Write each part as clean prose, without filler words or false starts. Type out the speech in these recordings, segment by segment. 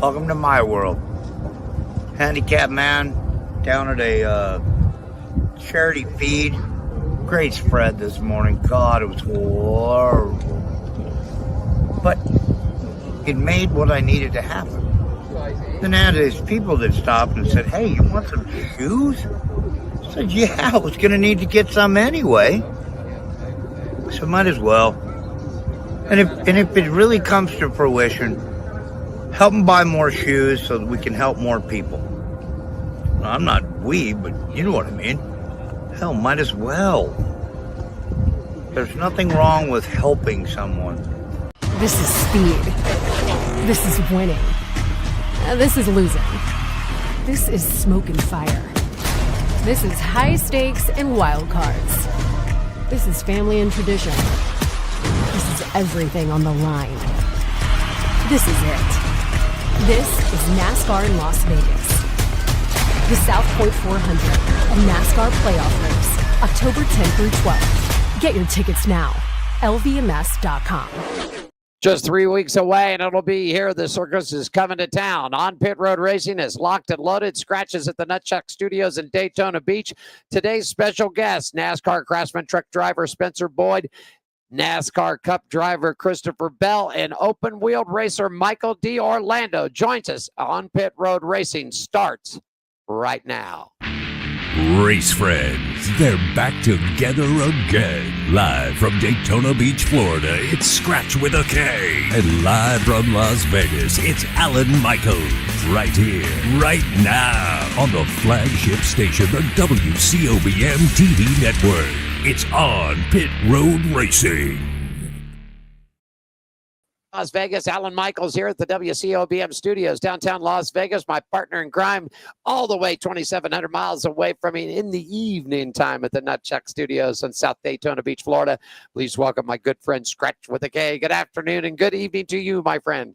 Welcome to my world. Handicapped man down at a charity feed. Great spread this morning. God, it was horrible. But it made what I needed to happen. Then I had these people that stopped and said, "Hey, you want some shoes?" I said, "Yeah, I was going to need to get some anyway. So might as well." And if it really comes to fruition, help them buy more shoes so that we can help more people. Now, I'm not but you know what I mean. Hell, might as well. There's nothing wrong with helping someone. This is speed. This is winning. This is losing. This is smoke and fire. This is high stakes and wild cards. This is family and tradition. This is everything on the line. This is it. This is NASCAR in Las Vegas. The South Point 400, a NASCAR playoff race, October 10th through 12th. Get your tickets now. LVMS.com. Just 3 weeks away, and it'll be here. The circus is coming to town. On Pit Road Racing is locked and loaded. Scratches at the Nutchuck Studios in Daytona Beach. Today's special guest, NASCAR Craftsman truck driver Spencer Boyd, NASCAR Cup driver Christopher Bell, and open-wheeled racer Michael D. Orlando joins us on Pit Road Racing. Starts right now. Race friends, they're back together again. Live from Daytona Beach, Florida, it's Scratch with a K. And live from Las Vegas, it's Alan Michaels. Right here, right now, on the flagship station, the WCOBM TV network. It's on Pit Road Racing. Las Vegas, Alan Michaels here at the WCOBM studios, downtown Las Vegas. My partner in crime, all the way 2,700 miles away from me in the evening time at the Nutchuck Studios in South Daytona Beach, Florida. Please welcome my good friend Scratch with a K. Good afternoon and good evening to you, my friend.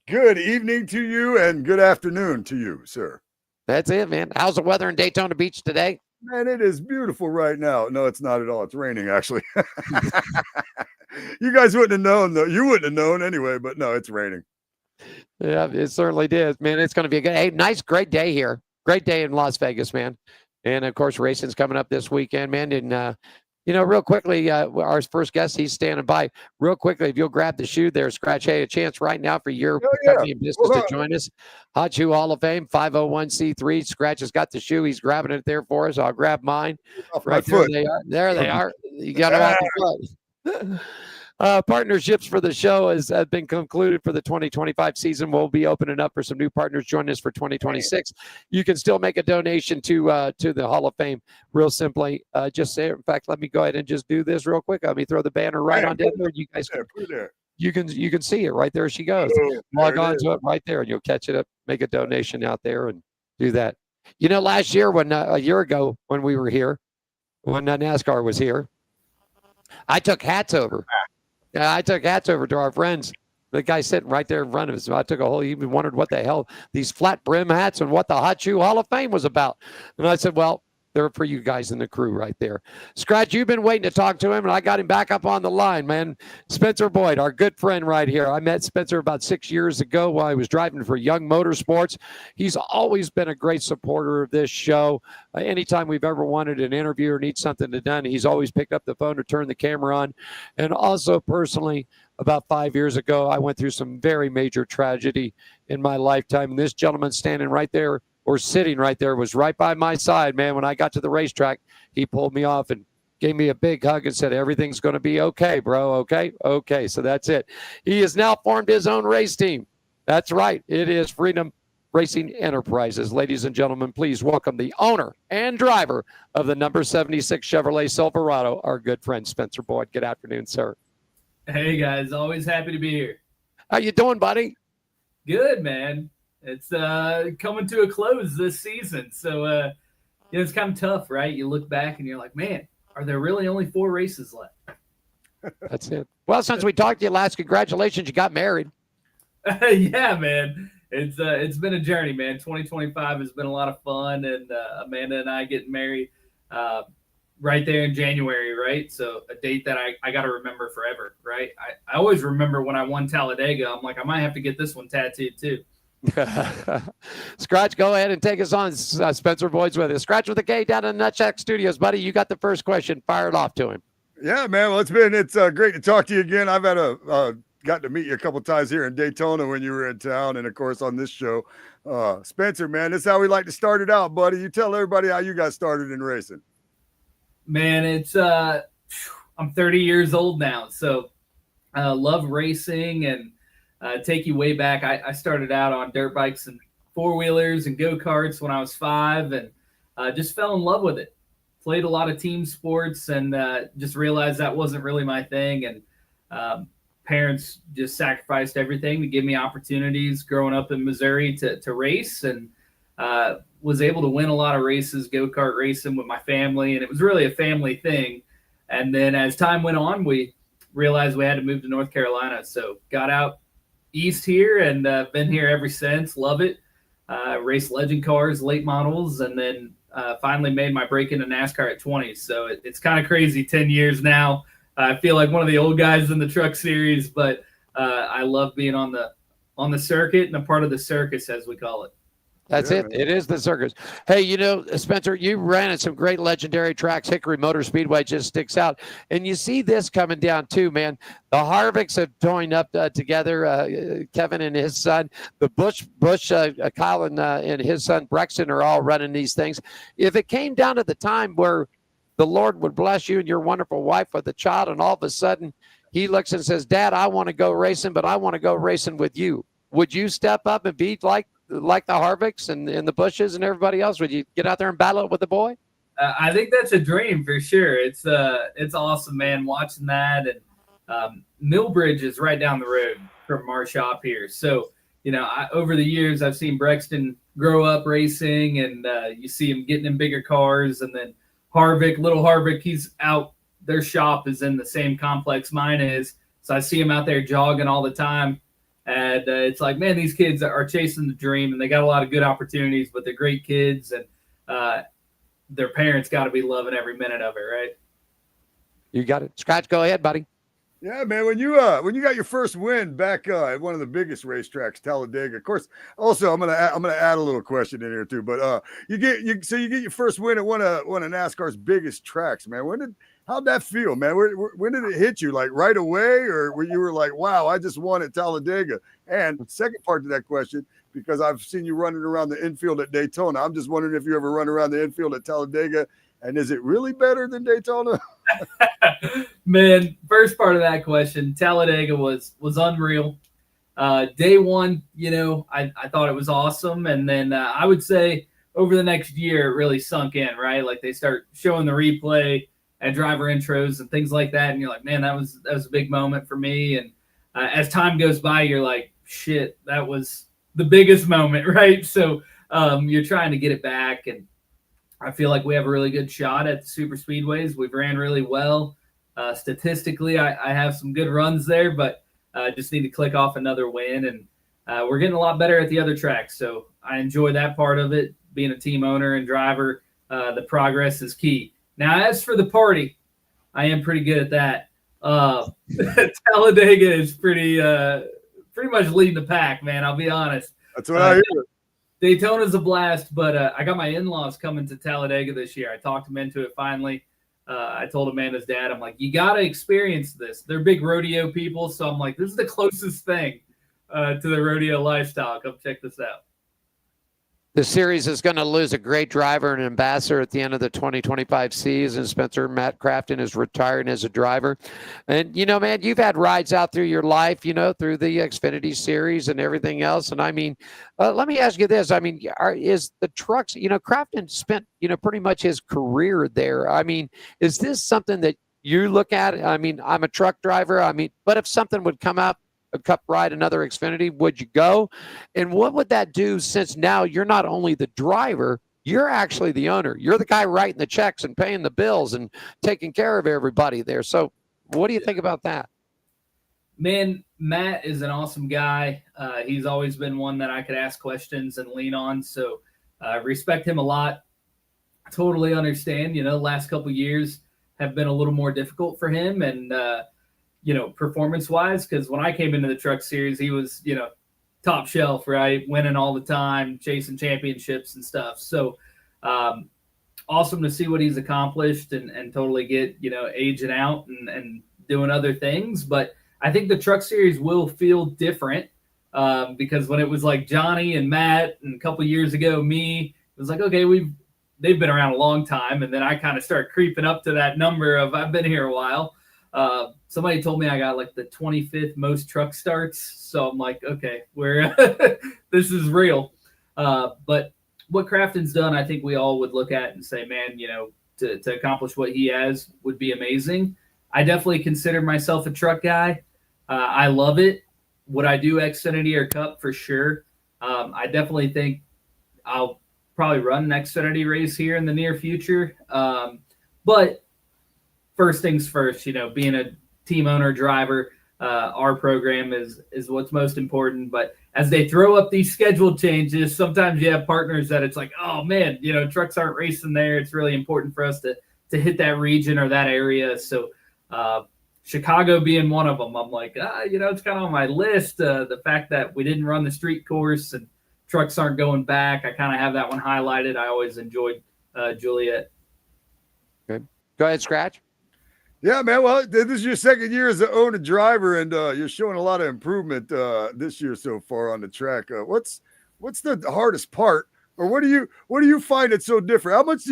Good evening to you and good afternoon to you, sir. That's it, man. How's the weather in Daytona Beach today? Man, it is beautiful right now. No, it's not at all. It's raining, actually. You guys wouldn't have known, though. You wouldn't have known anyway, but no, it's raining. Yeah, it certainly did, man. It's going to be a good, hey, nice, great day here. Great day in Las Vegas, man. And, of course, racing's coming up this weekend, man. And, real quickly, our first guest, he's standing by. Real quickly, if you'll grab the shoe there, Scratch. Hey, a chance right now for your company and business to join us. Hot Shoe Hall of Fame, 501c3. Scratch has got the shoe. He's grabbing it there for us. I'll grab mine. Right there they are. There they are. You got them off the foot. Partnerships for the show has been concluded for the 2025 season. We'll be opening up for some new partners. Join us for 2026. You can still make a donation to the Hall of Fame real simply. Just say it. In fact, let me go ahead and just do this real quick. Let me throw the banner right on down there. You guys you can see it right there. She goes. Log on to it right there, and you'll catch it up. Make a donation out there and do that. Last year a year ago when we were here, when NASCAR was here, I took hats over. I took hats over to our friends. The guy sitting right there in front of us. I took he even wondered what the hell these flat brim hats and what the Hot Shoe Hall of Fame was about. And I said, well, they're for you guys in the crew right there. Scratch, you've been waiting to talk to him, and I got him back up on the line, man. Spencer Boyd, our good friend right here. I met Spencer about 6 years ago while I was driving for Young Motorsports. He's always been a great supporter of this show. Anytime we've ever wanted an interview or need something done, he's always picked up the phone to turn the camera on. And also personally, about 5 years ago, I went through some very major tragedy in my lifetime. And this gentleman standing right there, or sitting right there, was right by my side, man. When I got to the racetrack, he pulled me off and gave me a big hug and said, everything's going to be okay, bro. Okay. So that's it. He has now formed his own race team. That's right. It is Freedom Racing Enterprises. Ladies and gentlemen, please welcome the owner and driver of the number 76 Chevrolet Silverado, our good friend Spencer Boyd. Good afternoon, sir. Hey, guys. Always happy to be here. How you doing, buddy? Good, man. It's coming to a close this season. So, it's kind of tough, right? You look back and you're like, man, are there really only 4 races left? That's it. Well, since we talked to you last, congratulations. You got married. Yeah, man. It's been a journey, man. 2025 has been a lot of fun, and Amanda and I getting married right there in January, right? So a date that I got to remember forever, right? I always remember when I won Talladega. I'm like, I might have to get this one tattooed too. Scratch, go ahead and take us on. Spencer Boyd's with us. Scratch with a K down in the Nutsack Studios, buddy. You got the first question. Fire it off to him. Yeah, man. Well, it's great to talk to you again. I've had got to meet you a couple times here in Daytona when you were in town, and of course on this show. Spencer, man, this is how we like to start it out, buddy. You tell everybody how you got started in racing. Man, it's I'm 30 years old now, so I love racing and take you way back. I started out on dirt bikes and four-wheelers and go-karts when I was 5 and just fell in love with it. Played a lot of team sports and just realized that wasn't really my thing. And parents just sacrificed everything to give me opportunities growing up in Missouri to race, and was able to win a lot of races, go-kart racing with my family. And it was really a family thing. And then as time went on, we realized we had to move to North Carolina. So got out east here and been here ever since. Love it. Raced legend cars, late models, and then finally made my break into NASCAR at 20. So it's kind of crazy, 10 years now. I feel like one of the old guys in the truck series, but I love being on the circuit and a part of the circus, as we call it. That's it. It is the circus. Hey, Spencer, you ran at some great legendary tracks. Hickory Motor Speedway just sticks out. And you see this coming down too, man. The Harvicks have joined up together. Kevin and his son, the Bush, Colin and his son, Brexton, are all running these things. If it came down to the time where the Lord would bless you and your wonderful wife with a child, and all of a sudden he looks and says, Dad, I want to go racing, but I want to go racing with you. Would you step up and be like the Harvicks and the Bushes and everybody else? Would you get out there and battle it with the boy? I think that's a dream for sure. It's awesome, man, watching that. And Millbridge is right down the road from our shop here. So, over the years, I've seen Brexton grow up racing, and you see him getting in bigger cars. And then little Harvick, he's out. Their shop is in the same complex mine is. So I see him out there jogging all the time. And it's like, man, these kids are chasing the dream, and they got a lot of good opportunities, but they're great kids, and their parents got to be loving every minute of it, right? You got it. Scratch, go ahead, buddy. Yeah, man. When you got your first win back at one of the biggest racetracks, Talladega. Of course, also I'm gonna add a little question in here too. But you get your first win at one of NASCAR's biggest tracks, man. How'd that feel, man? When did it hit you? Like right away, or were you like, wow, I just won at Talladega? And the second part to that question, because I've seen you running around the infield at Daytona, I'm just wondering if you ever run around the infield at Talladega, and is it really better than Daytona? Man, first part of that question, Talladega was unreal. Day one, I thought it was awesome. And then I would say over the next year, it really sunk in, right? Like they start showing the replay and driver intros and things like that. And you're like, man, that was a big moment for me. And as time goes by, you're like, shit, that was the biggest moment, right? So you're trying to get it back. And I feel like we have a really good shot at the super speedways. We've ran really well. Statistically, I have some good runs there, but just need to click off another win. And we're getting a lot better at the other tracks. So I enjoy that part of it. Being a team owner and driver, the progress is key. Now, as for the party, I am pretty good at that. Talladega is pretty much leading the pack, man. I'll be honest. That's what I hear. Daytona's a blast, but I got my in-laws coming to Talladega this year. I talked them into it finally. I told Amanda's dad, I'm like, you got to experience this. They're big rodeo people, so I'm like, this is the closest thing to the rodeo lifestyle. Come check this out. The series is going to lose a great driver and ambassador at the end of the 2025 season. Matt Crafton is retiring as a driver. And, man, you've had rides out through your life, through the Xfinity series and everything else. And, I mean, let me ask you this. I mean, is the trucks, Crafton spent, pretty much his career there. I mean, is this something that you look at? I mean, I'm a truck driver. I mean, but if something would come up, a Cup ride, another Xfinity, would you go? And what would that do, since now you're not only the driver, you're actually the owner. You're the guy writing the checks and paying the bills and taking care of everybody there. So what do you think about that? Man, Matt is an awesome guy. He's always been one that I could ask questions and lean on. So I respect him a lot. Totally understand, the last couple of years have been a little more difficult for him. And, performance-wise, because when I came into the truck series, he was, top shelf, right? Winning all the time, chasing championships and stuff. So awesome to see what he's accomplished and totally get, aging out and doing other things. But I think the truck series will feel different because when it was like Johnny and Matt and a couple years ago, me, it was like, okay, they've been around a long time. And then I kind of start creeping up to that number of I've been here a while. Somebody told me I got like the 25th most truck starts. So I'm like, okay, this is real. But what Crafton's done, I think we all would look at and say, man, to accomplish what he has would be amazing. I definitely consider myself a truck guy. I love it. Would I do Xfinity or Cup for sure? I definitely think I'll probably run an Xfinity race here in the near future. But first things first, being a team owner driver, our program is what's most important. But as they throw up these schedule changes, sometimes you have partners that it's like, oh man, trucks aren't racing there. It's really important for us to hit that region or that area. So Chicago being one of them, I'm like, it's kind of on my list. The fact that we didn't run the street course and trucks aren't going back, I kind of have that one highlighted. I always enjoyed Juliet. Good. Go ahead, Scratch. Yeah, man. Well, this is your second year as an owner driver, and you're showing a lot of improvement this year so far on the track. What's the hardest part, or what do you find it so different? How much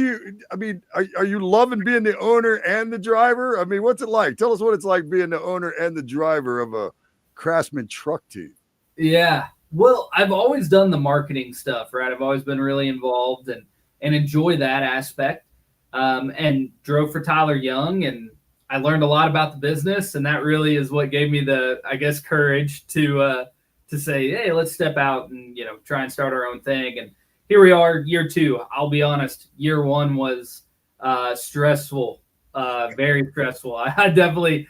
are you loving being the owner and the driver? I mean, what's it like? Tell us what it's like being the owner and the driver of a Craftsman truck team. Yeah. Well, I've always done the marketing stuff, right? I've always been really involved and enjoy that aspect. And drove for Tyler Young, and I learned a lot about the business, and that really is what gave me the, I guess, courage to say, hey, let's step out and, try and start our own thing. And here we are, year 2. I'll be honest, year 1 was stressful, very stressful. I definitely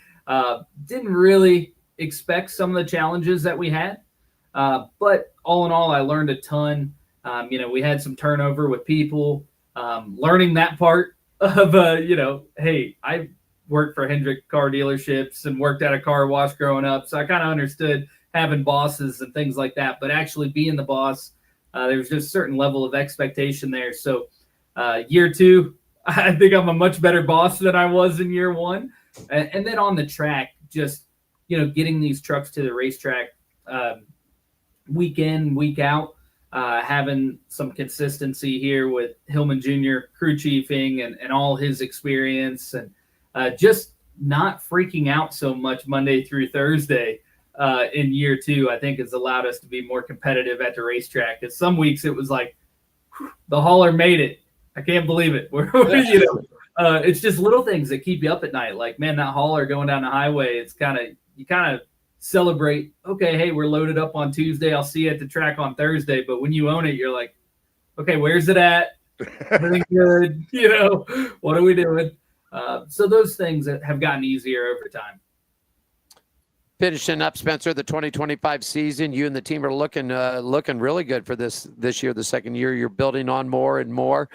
didn't really expect some of the challenges that we had. But all in all, I learned a ton. We had some turnover with people, learning that part of, hey, I worked for Hendrick car dealerships and worked at a car wash growing up. So I kind of understood having bosses and things like that, but actually being the boss, there was just a certain level of expectation there. So year 2, I think I'm a much better boss than I was in year 1. And then on the track, just, getting these trucks to the racetrack week in, week out, having some consistency here with Hillman Jr. crew chiefing and all his experience, and just not freaking out so much Monday through Thursday in year 2, I think has allowed us to be more competitive at the racetrack. Because some weeks it was like, the hauler made it. I can't believe it. It's just little things that keep you up at night. Like, man, that hauler going down the highway, you kind of celebrate, okay, hey, we're loaded up on Tuesday. I'll see you at the track on Thursday. But when you own it, you're like, okay, where's it at? Everything good? What are we doing? So those things have gotten easier over time. Finishing up, Spencer, the 2025 season, you and the team are looking really good for this year, the second year. You're building on more and more.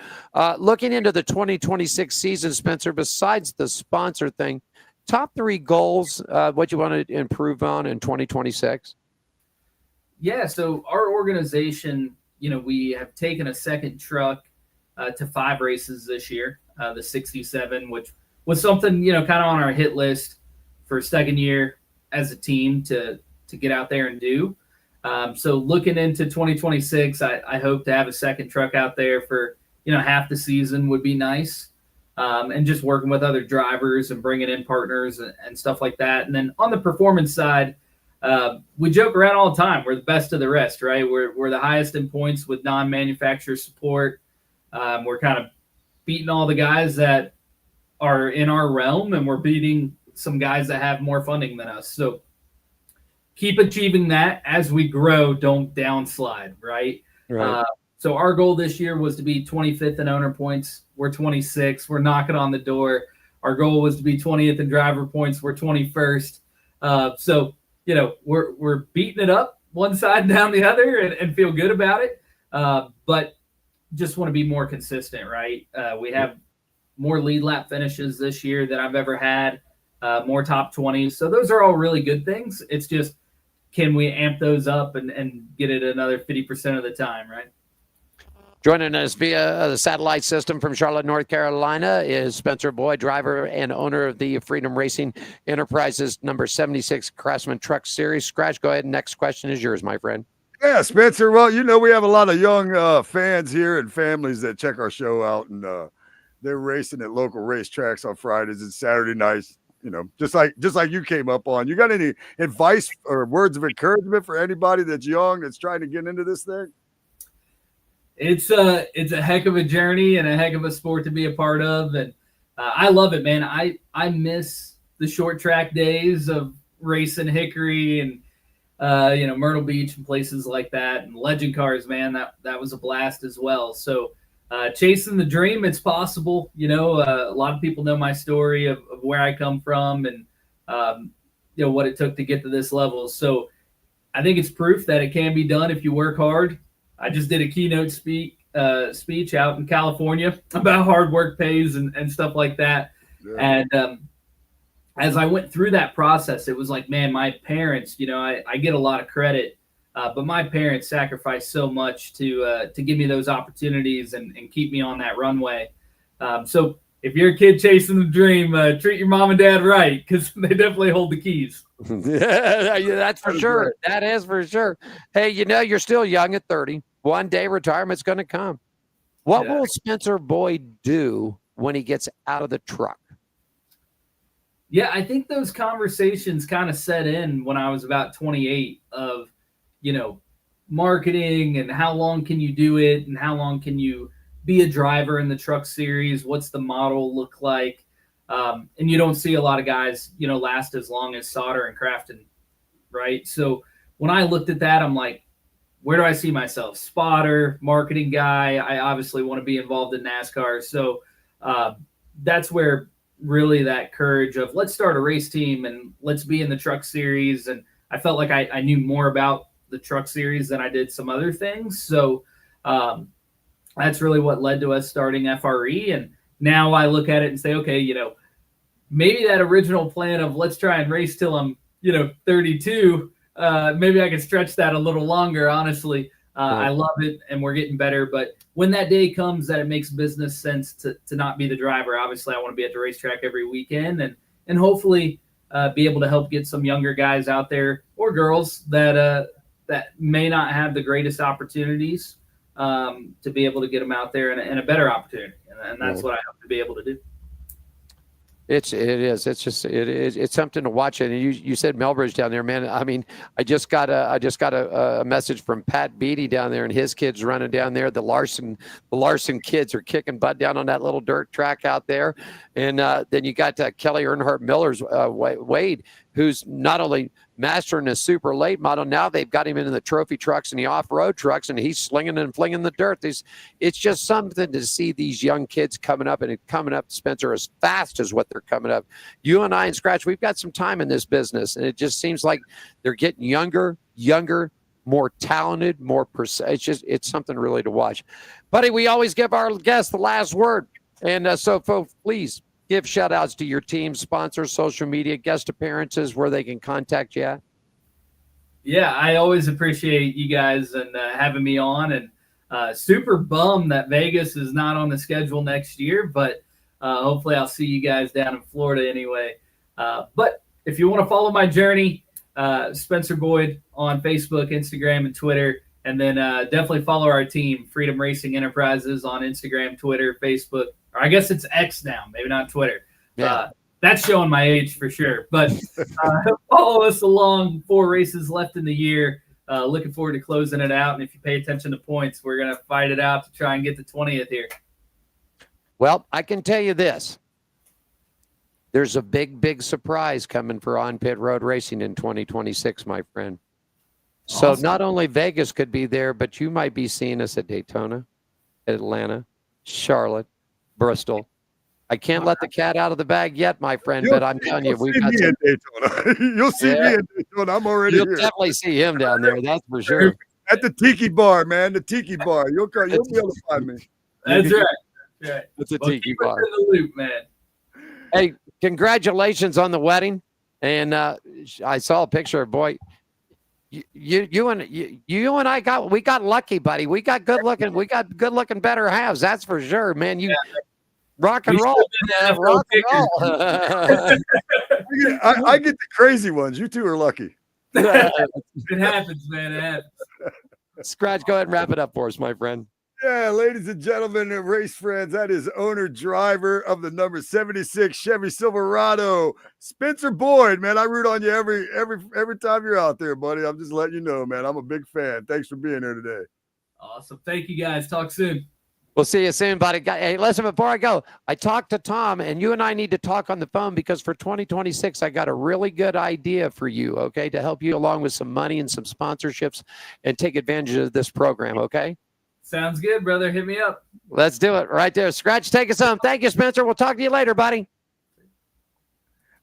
Looking into the 2026 season, Spencer, besides the sponsor thing, top 3 goals, what you want to improve on in 2026? Yeah, so our organization, we have taken a second truck to 5 races this year, the 67, which was something, kind of on our hit list for second year as a team to get out there and do. So looking into 2026, I hope to have a second truck out there for, half the season would be nice. And just working with other drivers and bringing in partners and stuff like that. And then on the performance side, we joke around all the time. We're the best of the rest, right? We're the highest in points with non-manufacturer support. We're kind of beating all the guys that are in our realm, and we're beating some guys that have more funding than us. So keep achieving that as we grow. Don't downslide, right? So our goal this year was to be 25th in owner points. We're 26. We're knocking on the door. Our goal was to be 20th in driver points. We're 21st. So, we're beating it up one side down the other and feel good about it. But just want to be more consistent, right? We have more lead lap finishes this year than I've ever had, more top 20s. So those are all really good things. It's just can we amp those up and get it another 50% of the time, right? Joining us via the satellite system from Charlotte, North Carolina is Spencer Boyd, driver and owner of the Freedom Racing Enterprises number 76 Craftsman Truck Series. Scratch, go ahead. Next question is yours, my friend. Yeah, Spencer. Well, we have a lot of young fans here and families that check our show out, and they're racing at local racetracks on Fridays and Saturday nights. Just like you came up on. You got any advice or words of encouragement for anybody that's young that's trying to get into this thing? It's a heck of a journey and a heck of a sport to be a part of, and I love it, man. I miss the short track days of racing Hickory and Myrtle Beach and places like that, and legend cars, man. That was a blast as well. So chasing the dream, it's possible. A lot of people know my story of where I come from and what it took to get to this level. So I think it's proof that it can be done if you work hard. I just did a keynote speech out in California about hard work pays and stuff like that. Yeah. And as I went through that process, it was like, man, my parents, I get a lot of credit, but my parents sacrificed so much to give me those opportunities and keep me on that runway. So if you're a kid chasing the dream, treat your mom and dad right, because they definitely hold the keys. Yeah, that's for sure. That is for sure. Hey, you're still young at 30. One day retirement's going to come. What will Spencer Boyd do when he gets out of the truck? Yeah, I think those conversations kind of set in when I was about 28 of, marketing and how long can you do it and how long can you be a driver in the truck series? What's the model look like? And you don't see a lot of guys, last as long as Sauter and Crafton, right? So when I looked at that, I'm like, where do I see myself? Spotter, marketing guy. I obviously want to be involved in NASCAR. So that's where really that courage of let's start a race team and let's be in the truck series. And I felt like I knew more about the truck series than I did some other things. So that's really what led to us starting FRE. And now I look at it and say, okay, maybe that original plan of let's try and race till I'm, 32, maybe I can stretch that a little longer, honestly. I love it, and we're getting better. But when that day comes that it makes business sense to not be the driver, obviously I want to be at the racetrack every weekend and hopefully be able to help get some younger guys out there or girls that may not have the greatest opportunities to be able to get them out there in a better opportunity. And that's what I hope to be able to do. It's something to watch. And you said Melbridge down there, man. I mean, I just got a message from Pat Beatty down there, and his kids running down there. The Larson kids are kicking butt down on that little dirt track out there. And then you got Kelly Earnhardt Miller's Wade, who's not only mastering a super late model, now they've got him into the trophy trucks and the off-road trucks, and he's slinging and flinging the dirt. It's just something to see these young kids coming up, Spencer, as fast as what they're coming up. You and I and Scratch, we've got some time in this business, and it just seems like they're getting younger, more talented, more it's something really to watch. Buddy, we always give our guests the last word. And so folks, please give shout outs to your team, sponsors, social media, guest appearances, where they can contact you at. Yeah, I always appreciate you guys and having me on, and super bummed that Vegas is not on the schedule next year, but hopefully I'll see you guys down in Florida anyway. But if you want to follow my journey, Spencer Boyd on Facebook, Instagram, and Twitter, and then definitely follow our team, Freedom Racing Enterprises, on Instagram, Twitter, Facebook, or I guess it's X now, maybe not Twitter. Yeah. That's showing my age for sure. But follow us along. 4 races left in the year. Looking forward to closing it out. And if you pay attention to points, we're going to fight it out to try and get the 20th here. Well, I can tell you this. There's a big surprise coming for On Pit Road Racing in 2026, my friend. So awesome. Not only Vegas could be there, but you might be seeing us at Daytona, Atlanta, Charlotte, Bristol. I can't let the cat out of the bag yet, my friend, but I'm telling you, we've got some... Daytona. You'll see me in Daytona. I'm already here. You'll definitely see him down there, that's for sure. At the Tiki Bar, man, the Tiki Bar. You'll be able to find me. That's right. It's a Tiki Bar. In the loop, man. Hey, congratulations on the wedding. And I saw a picture of, boy, You and I got lucky, buddy. We got good looking better halves. That's for sure, man. You rock and roll, man. Rock and roll. I get the crazy ones. You two are lucky. It happens, man. It happens. Scratch, go ahead and wrap it up for us, my friend. Yeah, ladies and gentlemen, race friends, that is owner driver of the number 76 Chevy Silverado, Spencer Boyd. Man, I root on you every time you're out there, buddy. I'm just letting you know, man. I'm a big fan. Thanks for being here today. Awesome. Thank you, guys. Talk soon. We'll see you soon, buddy. Hey, listen, before I go, I talked to Tom, and you and I need to talk on the phone because for 2026, I got a really good idea for you, okay, to help you along with some money and some sponsorships and take advantage of this program, okay? Sounds good, brother. Hit me up. Let's do it right there. Scratch, take us home. Thank you, Spencer. We'll talk to you later, buddy.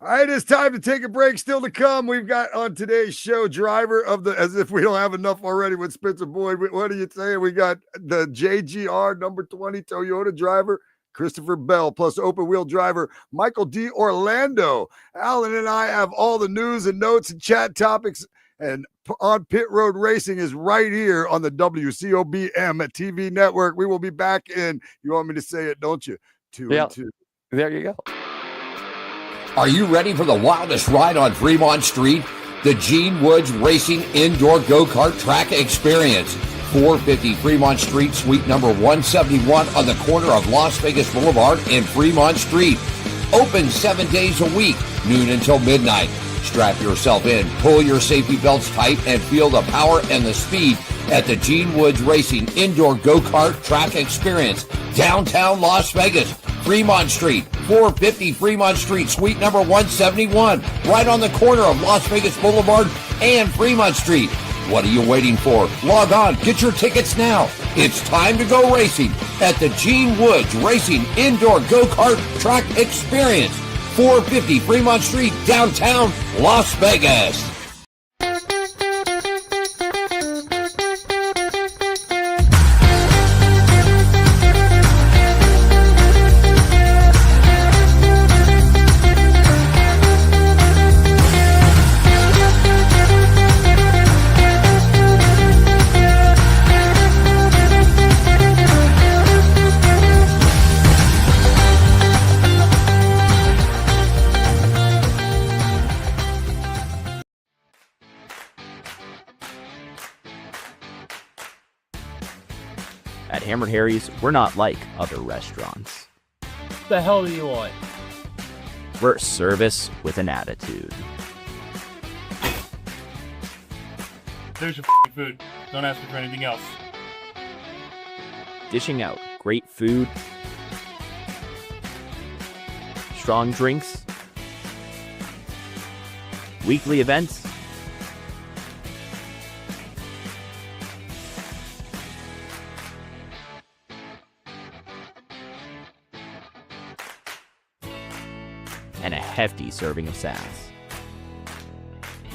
All right, it's time to take a break. Still to come, we've got on today's show driver of the, as if we don't have enough already with Spencer Boyd. What are you saying? We got the JGR number 20 Toyota driver, Christopher Bell, plus open wheel driver, Michael D. Orlando. Alan and I have all the news and notes and chat topics, and On Pit Road Racing is right here on the WCOBM TV network. We will be back in, you want me to say it, don't you? 2 and 2. There you go. Are you ready for the wildest ride on Fremont Street? The Gene Woods Racing Indoor Go-Kart Track Experience. 450 Fremont Street, suite number 171 on the corner of Las Vegas Boulevard and Fremont Street. Open 7 days a week, noon until midnight. Strap yourself in, pull your safety belts tight, and feel the power and the speed at the Gene Woods Racing Indoor Go-Kart Track Experience, downtown Las Vegas, Fremont Street, 450 Fremont Street, suite number 171, right on the corner of Las Vegas Boulevard and Fremont Street. What are you waiting for? Log on, get your tickets now. It's time to go racing at the Gene Woods Racing Indoor Go-Kart Track Experience, 450 Fremont Street, downtown Las Vegas. At Hammered Harry's, we're not like other restaurants. What the hell do you want? We're service with an attitude. There's your food. Don't ask me for anything else. Dishing out great food, strong drinks, weekly events, and a hefty serving of sass.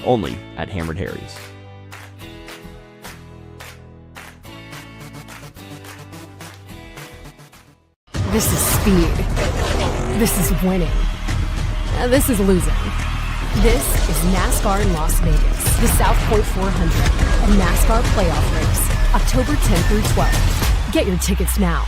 Only at Hammered Harry's. This is speed. This is winning. This is losing. This is NASCAR in Las Vegas, the South Point 400, a NASCAR playoff race, October 10th through 12th. Get your tickets now.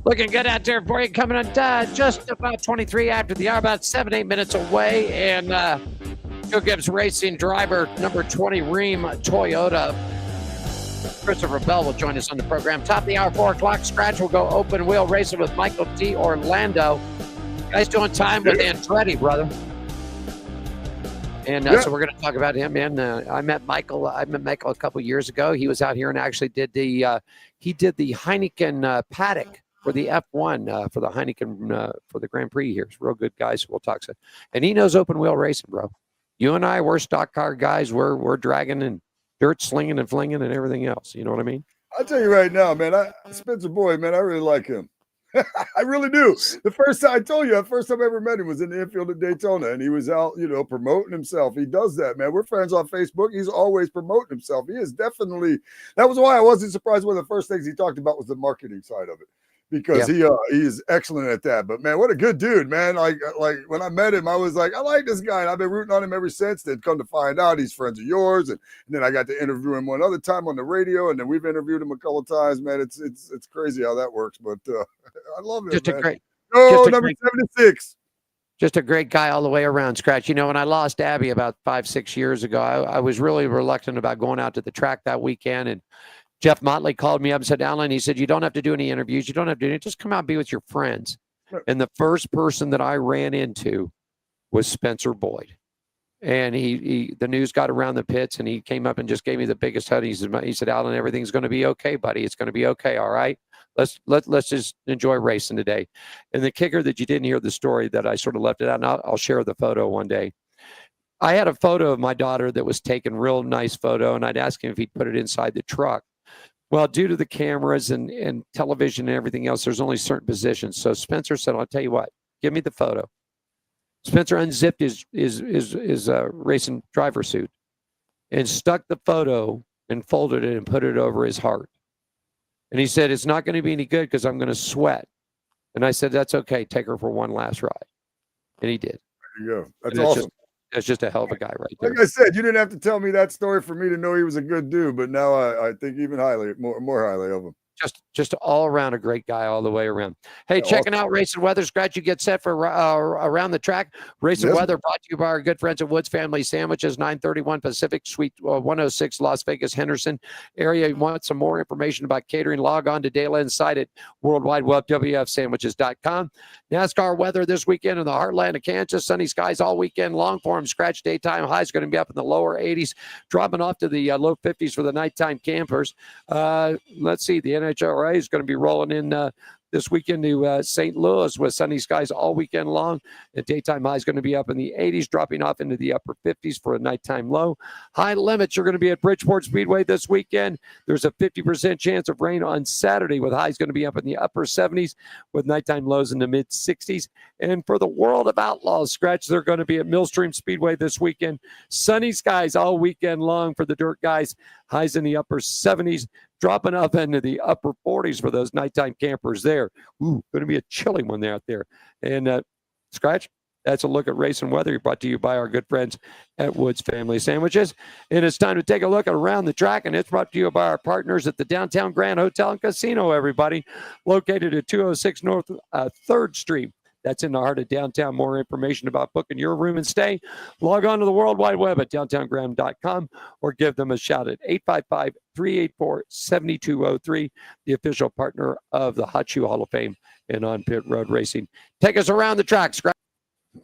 Looking good out there for you. Coming on just about 23 after the hour, about 7-8 minutes away. And JGR'S Racing driver number 20 Ream Toyota, Christopher Bell, will join us on the program. Top of the hour, 4 o'clock. Scratch will go open wheel racing with Michael D. Orlando. Guys doing time with Andretti, brother. And so we're going to talk about him, man. I met Michael a couple years ago. He was out here and actually did the Heineken paddock for the F1 for the Heineken for the Grand Prix here. He's a real good guy, so we'll talk. And he knows open wheel racing, bro. You and I, we're stock car guys. We're dragging and dirt slinging and flinging and everything else. You know what I mean? I'll tell you right now, man. Spencer Boyd, man, I really like him. I really do. The first time I told you, the first time I ever met him was in the infield at Daytona, and he was out, promoting himself. He does that, man. We're friends on Facebook. He's always promoting himself. He is definitely. That was why I wasn't surprised. One of the first things he talked about was the marketing side of it. because he is excellent at that. But man, what a good dude, man. Like when I met him, I was like, I like this guy, and I've been rooting on him ever since. Then come to find out he's friends of yours, and then I got to interview him one other time on the radio, and then we've interviewed him a couple of times, man. It's crazy how that works, but I love it. Just man. a great, number 76. Just a great guy all the way around, Scratch. You know, when I lost Abby about 5-6 years ago, I was really reluctant about going out to the track that weekend, and Jeff Motley called me up and said, Alan, he said, you don't have to do any interviews. You don't have to do anything. Just come out and be with your friends. And the first person that I ran into was Spencer Boyd. And he the news got around the pits, and he came up and just gave me the biggest hug. He said, Alan, everything's going to be okay, buddy. It's going to be okay. All right. Let's just enjoy racing today. And the kicker that you didn't hear the story that I sort of left it out, and I'll share the photo one day. I had a photo of my daughter that was taken, real nice photo, and I'd ask him if he'd put it inside the truck. Well, due to the cameras and television and everything else, there's only certain positions. So Spencer said, I'll tell you what, give me the photo. Spencer unzipped his racing driver suit and stuck the photo and folded it and put it over his heart. And he said, it's not going to be any good because I'm going to sweat. And I said, that's okay. Take her for one last ride. And he did. There you go. That's awesome. That's just a hell of a guy right there. Like I said, you didn't have to tell me that story for me to know he was a good dude, but now I think even more highly of him. Just all around a great guy all the way around. Hey, checking out Racing Weather. Scratch, you get set for around the track. Racing Weather brought to you by our good friends at Woods Family Sandwiches, 931 Pacific, Suite 106, Las Vegas, Henderson area. You want some more information about catering? Log on to Dale Insight at World Wide Web, WFSandwiches.com. NASCAR weather this weekend in the heartland of Kansas. Sunny skies all weekend long for them. Scratch daytime highs going to be up in the lower 80s, dropping off to the low 50s for the nighttime campers. Let's see, the NHRA is going to be rolling in this weekend to St. Louis with sunny skies all weekend long. The daytime high is going to be up in the 80s, dropping off into the upper 50s for a nighttime low. High limits are going to be at Bridgeport Speedway this weekend. There's a 50% chance of rain on Saturday, with highs going to be up in the upper 70s with nighttime lows in the mid 60s. And for the World of Outlaws, Scratch, they're going to be at Millstream Speedway this weekend. Sunny skies all weekend long for the dirt guys. Highs in the upper 70s, dropping up into the upper 40s for those nighttime campers there. Ooh, going to be a chilly one out there. And Scratch, that's a look at racing weather brought to you by our good friends at Woods Family Sandwiches. And it's time to take a look at around the track, and it's brought to you by our partners at the Downtown Grand Hotel and Casino, everybody. Located at 206 North 3rd Street. That's in the heart of downtown. More information about booking your room and stay, log on to the World Wide Web at downtowngraham.com or give them a shout at 855-384-7203, the official partner of the Hot Shoe Hall of Fame and On Pit Road Racing. Take us around the track, Scratch.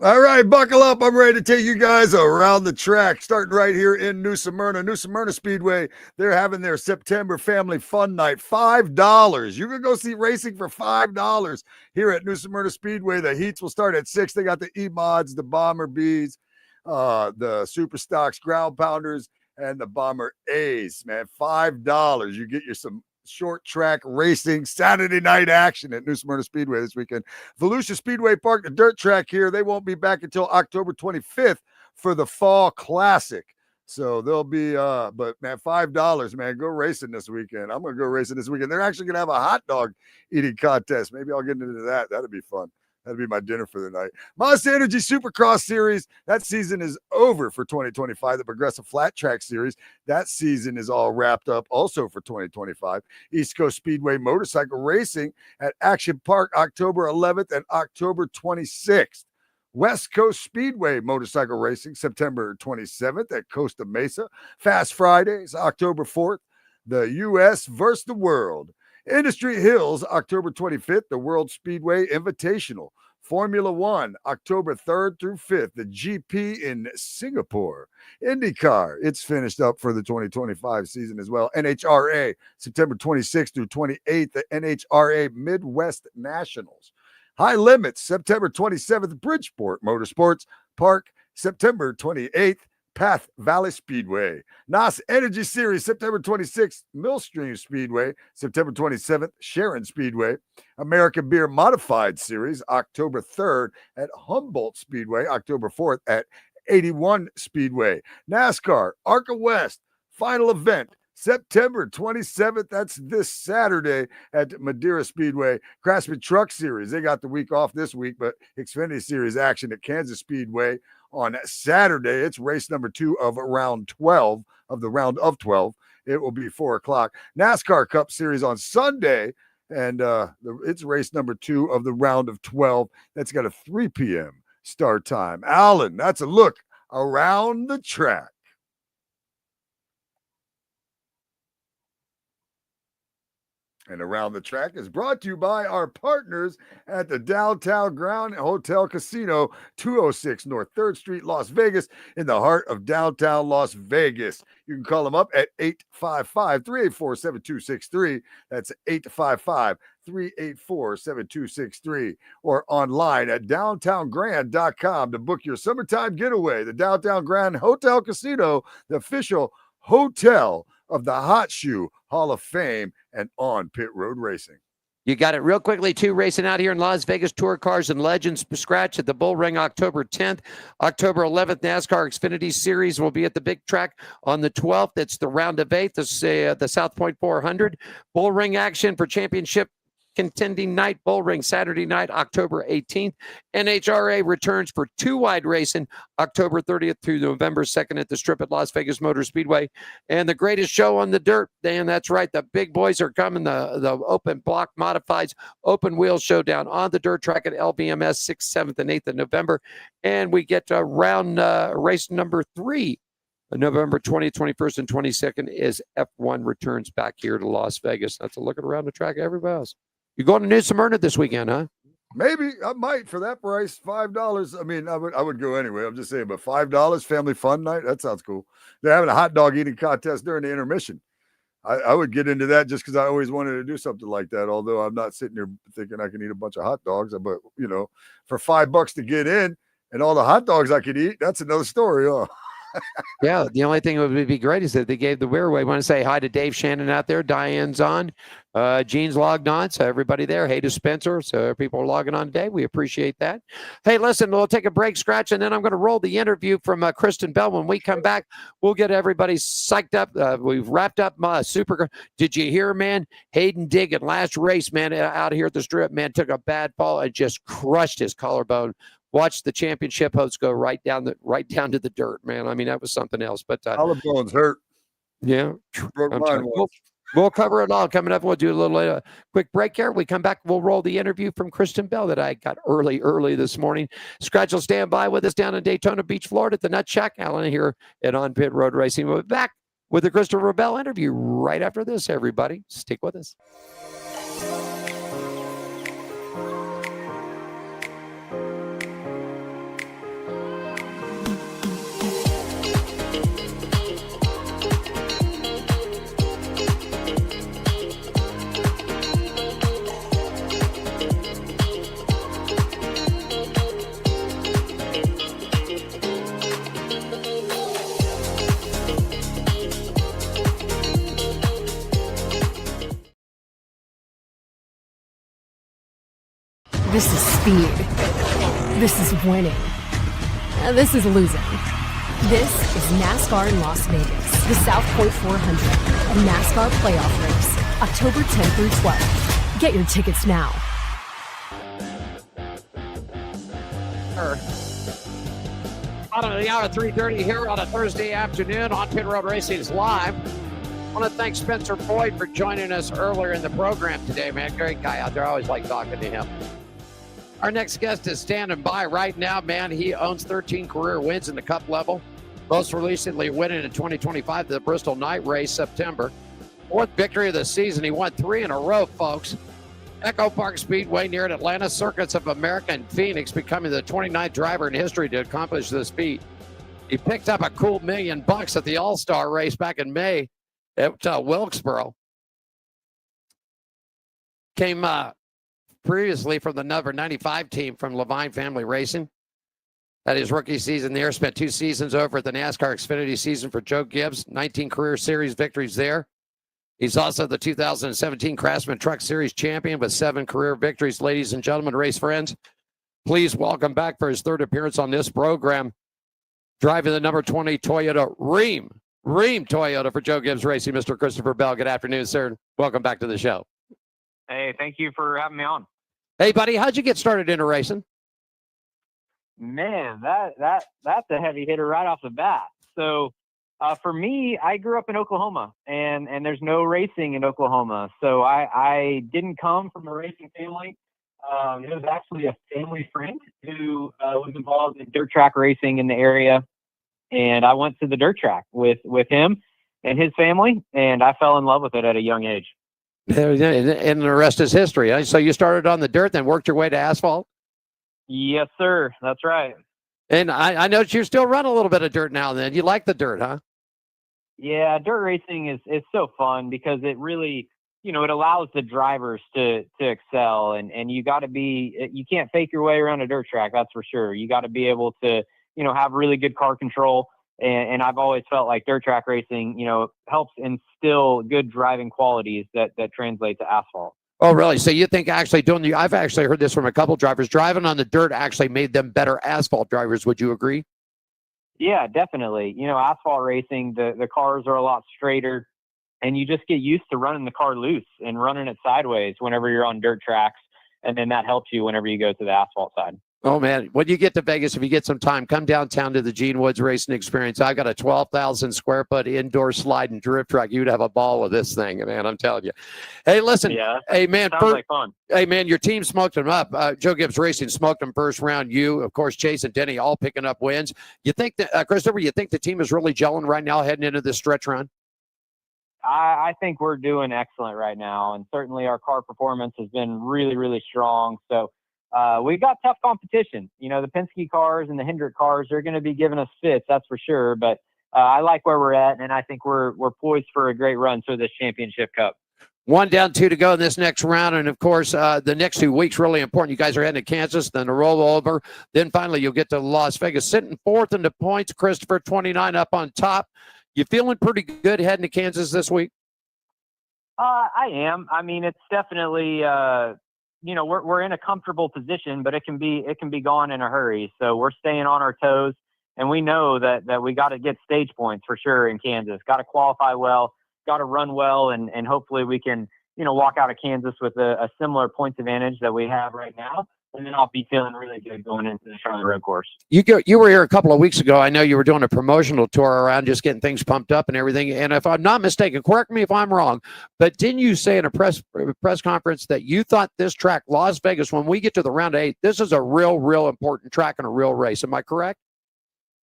All right, buckle up. I'm ready to take you guys around the track, starting right here in New Smyrna. New Smyrna Speedway, they're having their September Family Fun Night, $5. You can go see racing for $5 here at New Smyrna Speedway. The heats will start at 6. They got the E-Mods, the Bomber Bs, the Super Stocks, Ground Pounders, and the Bomber A's, man. $5. You get you some short track racing Saturday night action at New Smyrna Speedway this weekend. Volusia Speedway Park, the dirt track here, they won't be back until October 25th for the Fall Classic. So they'll be but man, $5, man. Go racing this weekend. I'm gonna go racing this weekend. They're actually gonna have a hot dog eating contest. Maybe I'll get into that. That'd be fun. That'd be my dinner for the night. Monster Energy Supercross Series, that season is over for 2025. The Progressive Flat Track Series, that season is all wrapped up also for 2025. East Coast Speedway Motorcycle Racing at Action Park, October 11th and October 26th. West Coast Speedway Motorcycle Racing, September 27th at Costa Mesa. Fast Fridays, October 4th. The U.S. versus the world. Industry Hills, October 25th, the World Speedway Invitational. Formula One, October 3rd through 5th, the GP in Singapore. IndyCar, it's finished up for the 2025 season as well. NHRA, September 26th through 28th, the NHRA Midwest Nationals. High Limits, September 27th, Bridgeport Motorsports Park, September 28th, Path Valley Speedway. NOS Energy Series, September 26th, Millstream Speedway. September 27th, Sharon Speedway. American Beer Modified Series, October 3rd at Humboldt Speedway. October 4th at 81 Speedway. NASCAR, ARCA West, final event, September 27th, that's this Saturday at Madeira Speedway. Craftsman Truck Series, they got the week off this week, but Xfinity Series action at Kansas Speedway on Saturday. It's race number 2 of round 12, of the round of 12. It will be 4 o'clock. NASCAR Cup Series on Sunday, and it's race number 2 of the round of 12. That's got a 3 p.m. start time. Alan, that's a look around the track. And Around the Track is brought to you by our partners at the Downtown Grand Hotel Casino, 206 North 3rd Street, Las Vegas, in the heart of downtown Las Vegas. You can call them up at 855-384-7263. That's 855-384-7263. Or online at downtowngrand.com to book your summertime getaway. The Downtown Grand Hotel Casino, the official hotel of the Hot Shoe Hall of Fame and on pit road racing. You got it real quickly, too. Racing out here in Las Vegas, Tour Cars and Legends Scratch at the Bull Ring October 10th. October 11th, NASCAR Xfinity Series will be at the big track on the 12th. It's the round of 8, the South Point 400. Bull Ring action for championship contending night, Bull Ring Saturday night, October 18th. NHRA returns for 2-wide racing, October 30th through November 2nd at the Strip at Las Vegas Motor Speedway. And the greatest show on the dirt, Dan, that's right. The big boys are coming, the open block modifieds, open wheel showdown on the dirt track at LBMS 6th, 7th, and 8th of November. And we get to round race number 3. November 20th, 21st, and 22nd is F1 returns back here to Las Vegas. That's a look at Around the Track, everybody else. You're going to New Smyrna this weekend, huh? Maybe I might for that price, $5. I mean, I would go anyway. I'm just saying, but $5 family fun night, that sounds cool. They're having a hot dog eating contest during the intermission. I would get into that just because I always wanted to do something like that. Although I'm not sitting there thinking I can eat a bunch of hot dogs, but for $5 to get in and all the hot dogs I could eat, that's another story. Oh. Yeah, the only thing that would be great is that they gave the wear away. I want to say hi to Dave Shannon out there. Diane's on. Gene's logged on. So everybody there. Hey to Spencer. So people are logging on today. We appreciate that. Hey, listen, we'll take a break, Scratch, and then I'm going to roll the interview from Kristen Bell. When we come back, we'll get everybody psyched up. We've wrapped up Super. Did you hear, man? Hayden Diggin, last race, man, out here at the Strip, man, took a bad fall and just crushed his collarbone. Watch the championship host go right down to the dirt, man. I mean, that was something else. But collarbone's hurt. Yeah, we'll cover it all coming up. We'll do a little quick break here. We come back, we'll roll the interview from Kristen Bell that I got early this morning. Scratch will stand by with us down in Daytona Beach, Florida at the Nut Shack. Alan here at On Pit Road Racing. We'll be back with the Christopher Bell interview right after this, everybody. Stick with us. This is speed. This is winning. This is losing. This is NASCAR in Las Vegas, the South Point 400, a NASCAR playoff race, October 10th through 12th. Get your tickets now. Bottom of the hour, 3:30 here on a Thursday afternoon on Pit Road Racing's Live. I want to thank Spencer Boyd for joining us earlier in the program today, man. Great guy out there. I always like talking to him. Our next guest is standing by right now, man. He owns 13 career wins in the Cup level. Most recently winning in 2025, the Bristol Night Race, September. 4th victory of the season. He won 3 in a row, folks. Echo Park Speedway near Atlanta, Circuits of America, and Phoenix, becoming the 29th driver in history to accomplish this feat. He picked up a cool $1 million at the All-Star race back in May at Wilkesboro. Came previously from the number 95 team from Levine Family Racing. Had his rookie season there, spent 2 seasons over at the NASCAR Xfinity season for Joe Gibbs, 19 career series victories there. He's also the 2017 Craftsman Truck Series champion with 7 career victories. Ladies and gentlemen, race friends, please welcome back for his 3rd appearance on this program, driving the number 20 Toyota Ream Ream Toyota for Joe Gibbs Racing, Mr. Christopher Bell. Good afternoon, sir. Welcome back to the show. Hey, thank you for having me on. Hey, buddy, how'd you get started into racing? Man, that's a heavy hitter right off the bat. So for me, I grew up in Oklahoma, and there's no racing in Oklahoma. So I didn't come from a racing family. It was actually a family friend who was involved in dirt track racing in the area. And I went to the dirt track with him and his family, and I fell in love with it at a young age. And the rest is history. Huh? So you started on the dirt, then worked your way to asphalt? Yes, sir. That's right. And I noticed you still run a little bit of dirt now and then. You like the dirt, huh? Yeah, dirt racing is so fun because it really, it allows the drivers to excel, and you can't fake your way around a dirt track, that's for sure. You got to be able to, have really good car control. And I've always felt like dirt track racing, helps instill good driving qualities that translate to asphalt. Oh, really? So you think actually I've actually heard this from a couple drivers, driving on the dirt actually made them better asphalt drivers. Would you agree? Yeah, definitely. Asphalt racing, the cars are a lot straighter, and you just get used to running the car loose and running it sideways whenever you're on dirt tracks. And then that helps you whenever you go to the asphalt side. Oh, man. When you get to Vegas, if you get some time, come downtown to the Gene Woods Racing Experience. I've got a 12,000 square foot indoor slide and drift track. You'd have a ball with this thing, man. I'm telling you. Hey, listen. Yeah. Hey, man. Sounds like fun. Hey, man, your team smoked them up. Joe Gibbs Racing smoked them first round. You, of course, Chase and Denny all picking up wins. You think that, Christopher, you think the team is really gelling right now heading into this stretch run? I think we're doing excellent right now. And certainly our car performance has been really, really strong. So, we've got tough competition. The Penske cars and the Hendrick cars are going to be giving us fits, that's for sure. But I like where we're at, and I think we're poised for a great run through this championship cup. 1 down, 2 to go in this next round. And, of course, the next 2 weeks really important. You guys are heading to Kansas, then a rollover. Then, finally, you'll get to Las Vegas. Sitting fourth in the points, Christopher, 29 up on top. You feeling pretty good heading to Kansas this week? I am. I mean, it's definitely we're in a comfortable position, but it can be gone in a hurry. So we're staying on our toes, and we know that we got to get stage points for sure in Kansas. Got to qualify well, got to run well, and hopefully we can walk out of Kansas with a similar points advantage that we have right now. And then I'll be feeling really good going into the Charlotte Road Course. You were here a couple of weeks ago. I know you were doing a promotional tour around, just getting things pumped up and everything. And if I'm not mistaken, correct me if I'm wrong, but didn't you say in a press conference that you thought this track, Las Vegas, when we get to the round 8, this is a real important track and a real race? Am I correct?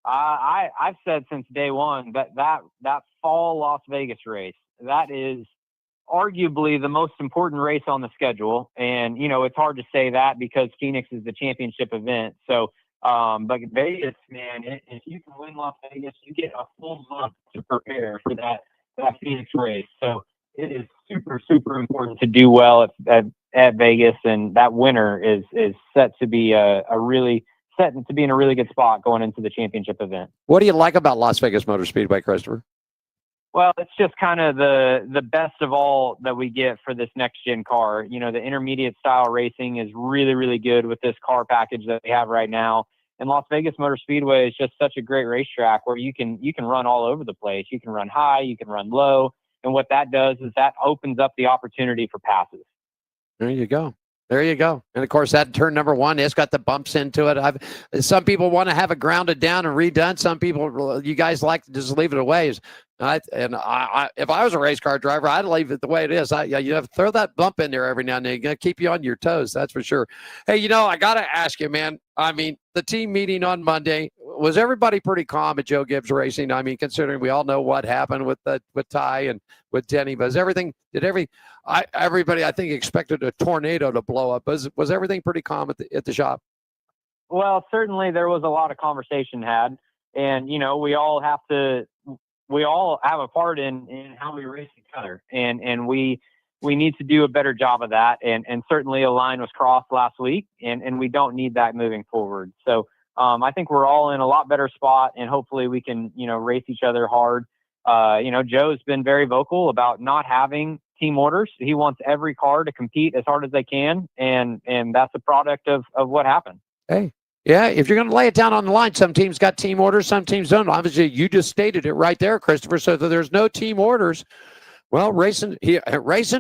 I've said since day one that fall Las Vegas race, that is arguably the most important race on the schedule. And, it's hard to say that because Phoenix is the championship event. So, but Vegas, man, if you can win Las Vegas, you get a full month to prepare for that Phoenix race. So it is super important to do well at Vegas. And that winner is set to be in a really good spot going into the championship event. What do you like about Las Vegas Motor Speedway, Christopher? Well, it's just kind of the best of all that we get for this next gen car. The intermediate style racing is really, really good with this car package that we have right now. And Las Vegas Motor Speedway is just such a great racetrack where you can run all over the place. You can run high, you can run low. And what that does is that opens up the opportunity for passes. There you go. There you go. And of course, that turn number 1, it's got the bumps into it. Some people want to have it grounded down and redone. Some people, you guys like to just leave it away. If I was a race car driver, I'd leave it the way it is. You have to throw that bump in there every now and then. Going to keep you on your toes, that's for sure. Hey, I got to ask you, man. I mean, the team meeting on Monday, was everybody pretty calm at Joe Gibbs Racing? I mean, considering we all know what happened with Ty and with Denny, but everybody I think expected a tornado to blow up. Was everything pretty calm at the shop? Well, certainly there was a lot of conversation had, and we all have a part in how we race each other, and we need to do a better job of that. And certainly a line was crossed last week, and we don't need that moving forward. So I think we're all in a lot better spot, and hopefully we can race each other hard. Joe's been very vocal about not having team orders. He wants every car to compete as hard as they can, and that's a product of what happened. Hey, Yeah, if you're going to lay it down on the line, some teams got team orders, some teams don't. Obviously, you just stated it right there, Christopher. So that there's no team orders. Well, racing's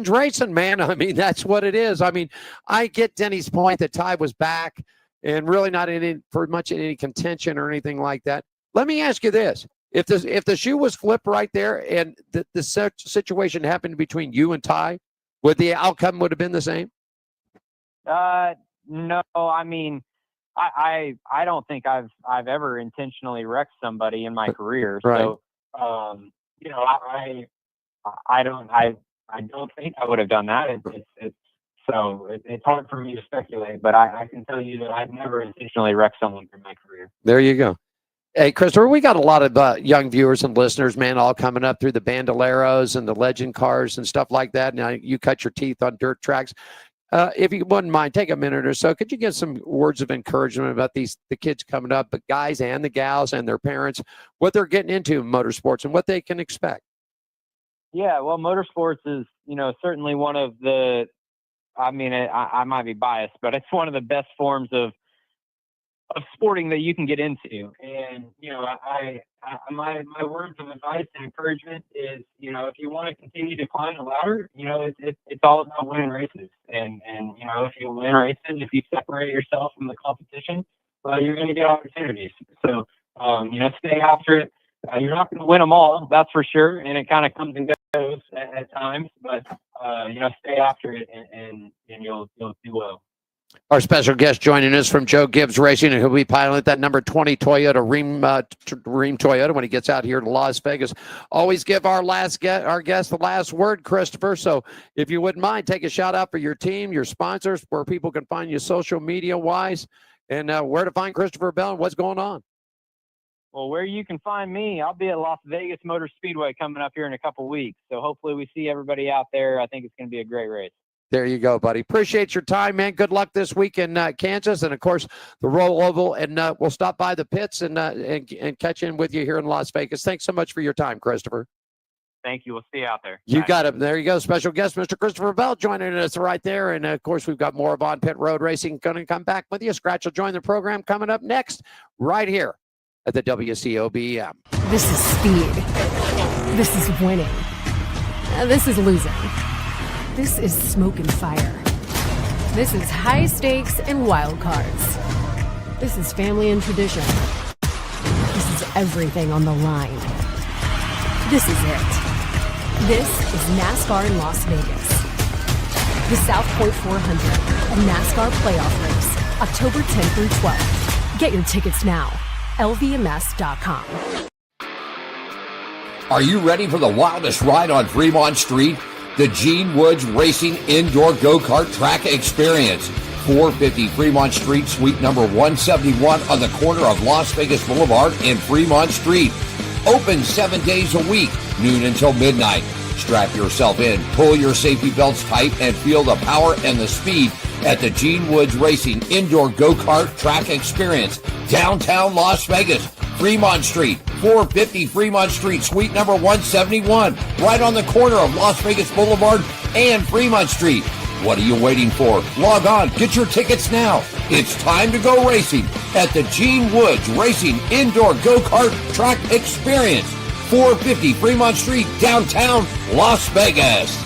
racing, man. I mean, that's what it is. I mean, I get Denny's point that Ty was back and really not in any contention or anything like that. Let me ask you this: if the shoe was flipped right there and the situation happened between you and Ty, would the outcome would have been the same? No, I mean, I don't think I've ever intentionally wrecked somebody in my career. Right. So, you know, I don't think I would have done that. It's hard for me to speculate, but I can tell you that I've never intentionally wrecked someone from my career. There you go. Hey, Christopher, we got a lot of young viewers and listeners, man, all coming up through the Bandoleros and the legend cars and stuff like that. Now, you cut your teeth on dirt tracks. If you wouldn't mind, take a minute or so. Could you give some words of encouragement about the kids coming up, the guys and the gals and their parents, what they're getting into in motorsports and what they can expect? Yeah, well, motorsports is, you know, certainly one of the, I mean, I might be biased, but it's one of the best forms of sporting that you can get into. And, you know, my words of advice and encouragement is, you know, if you want to continue to climb the ladder, you know, it's all about winning races. And, you know, if you win races, if you separate yourself from the competition, well, you're going to get opportunities. So, you know, stay after it. You're not going to win them all, that's for sure. And it kind of comes and goes at times, but, you know, stay after it and you'll do well. Our special guest joining us from Joe Gibbs Racing, and he'll be piloting that number 20 Toyota Ream Toyota when he gets out here to Las Vegas. Always give our guest the last word, Christopher. So if you wouldn't mind, take a shout out for your team, your sponsors, where people can find you social media wise, and where to find Christopher Bell and what's going on. Well, where you can find me, I'll be at Las Vegas Motor Speedway coming up here in a couple weeks. So hopefully we see everybody out there. I think it's going to be a great race. There you go, buddy. Appreciate your time, man. Good luck this week in Kansas, and of course the Royal Oval. And we'll stop by the pits and catch in with you here in Las Vegas. Thanks so much for your time, Christopher. Thank you. We'll see you out there. You got it. There you go. Special guest, Mr. Christopher Bell, joining us right there. And of course, we've got more of On Pit Road Racing going to come back with you. Scratch will join the program coming up next, right here at the WCOBM. This is speed. This is winning. This is losing. This is smoke and fire. This is high stakes and wild cards. This is family and tradition. This is everything on the line. This is it. This is NASCAR in Las Vegas. The South Point 400, a NASCAR playoff race, October 10th through 12th. Get your tickets now. LVMS.com. Are you ready for the wildest ride on Fremont Street? The Gene Woods Racing Indoor Go-Kart Track Experience. 450 Fremont Street, suite number 171 on the corner of Las Vegas Boulevard and Fremont Street. Open 7 days a week, noon until midnight. Strap yourself in, pull your safety belts tight, and feel the power and the speed at the Gene Woods Racing Indoor Go-Kart Track Experience, downtown Las Vegas. Fremont Street, 450 Fremont Street, suite number 171, right on the corner of Las Vegas Boulevard and Fremont Street. What are you waiting for? Log on, get your tickets now. It's time to go racing at the Gene Woods Racing Indoor Go-Kart Track Experience, 450 Fremont Street, downtown Las Vegas.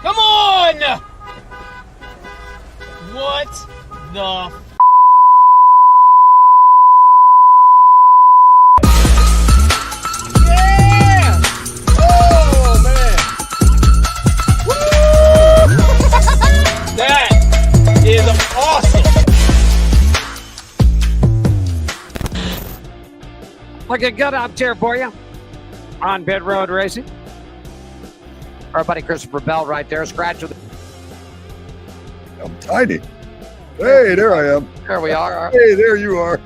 Come on! What the yeah! Oh man! Woo! That is awesome! Looking good out there for you on Pit Road Racing. Our buddy Christopher Bell right there. Scratch with I'm tiny. Hey, there I am. There we are. Hey, there you are.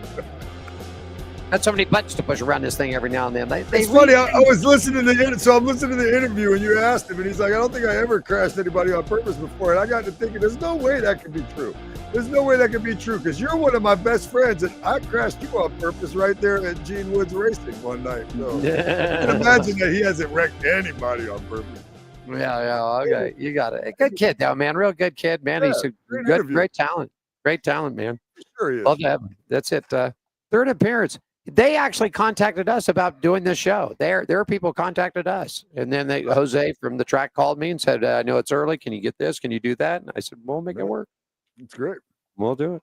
Got so many buttons to push around this thing every now and then. It's funny. I was listening to I'm listening to the interview, and you asked him, and he's like, "I don't think I ever crashed anybody on purpose before." And I got to thinking, there's no way that could be true. There's no way that could be true because you're one of my best friends, and I crashed you on purpose right there at Gene Woods Racing one night. So I can imagine that he hasn't wrecked anybody on purpose. Yeah. Okay, you got it. Good kid, though, man. Real good kid, man. Yeah, He's a great good, interview. great talent. Great talent, man. Sure he is. Love to have him. That's it. Third appearance. They actually contacted us about doing this show. Their people contacted us, and then Jose from the track called me and said, "I know it's early. Can you get this? Can you do that?" And I said, "We'll make it work. It's great. We'll do it."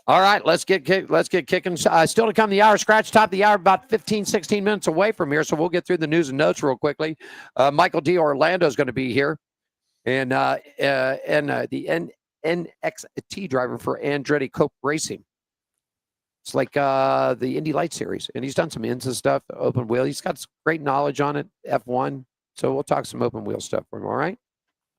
All right, let's get kicking. Still to come, the hour scratch top of the hour, about 15, 16 minutes away from here. So we'll get through the news and notes real quickly. Michael D. Orlando is going to be here, and the NXT driver for Andretti Cope Racing. It's like the Indy Light Series, and he's done some INSA stuff, open wheel. He's got some great knowledge on it, F1. So we'll talk some open wheel stuff for him. All right.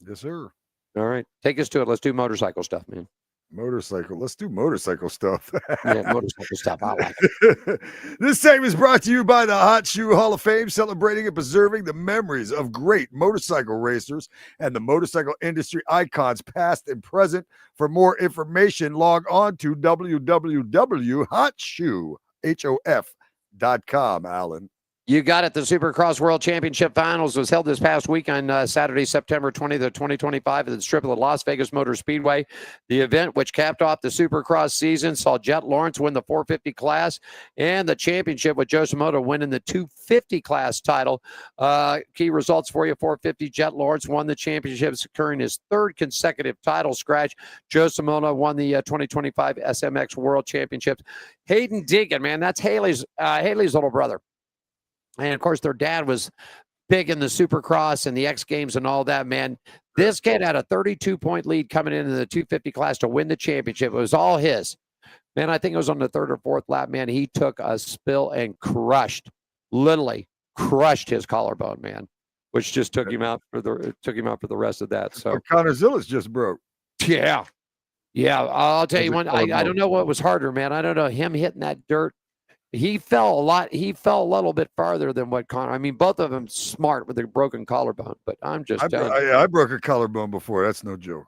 Yes, sir. All right, take us to it. Let's do motorcycle stuff, man. Motorcycle. Let's do motorcycle stuff. Yeah, motorcycle stuff. I like it. This segment is brought to you by the Hot Shoe Hall of Fame, celebrating and preserving the memories of great motorcycle racers and the motorcycle industry icons, past and present. For more information, log on to www.hotshoe.com, Alan. You got it. The Supercross World Championship Finals was held this past week on Saturday, September 20th, 2025 at the Strip of the Las Vegas Motor Speedway. The event, which capped off the Supercross season, saw Jet Lawrence win the 450 class and the championship, with Joe Shimoda winning the 250 class title. Key results for you: 450, Jet Lawrence won the championship, securing his third consecutive title scratch. Joe Shimoda won the 2025 SMX World Championships. Hayden Deegan, man, that's Haley's little brother. And, of course, their dad was big in the Supercross and the X Games and all that, man. This kid had a 32-point lead coming into the 250 class to win the championship. It was all his. Man, I think it was on the third or fourth lap, man. He took a spill and literally crushed his collarbone, man, which just took him out for the rest of that. So Connor Zillis just broke. Yeah. I'll tell you one. I don't know what was harder, man. I don't know, him hitting that dirt. He fell a little bit farther than what Connor. I mean, both of them smart with a broken collarbone, but I'm just telling you. I broke a collarbone before. That's no joke.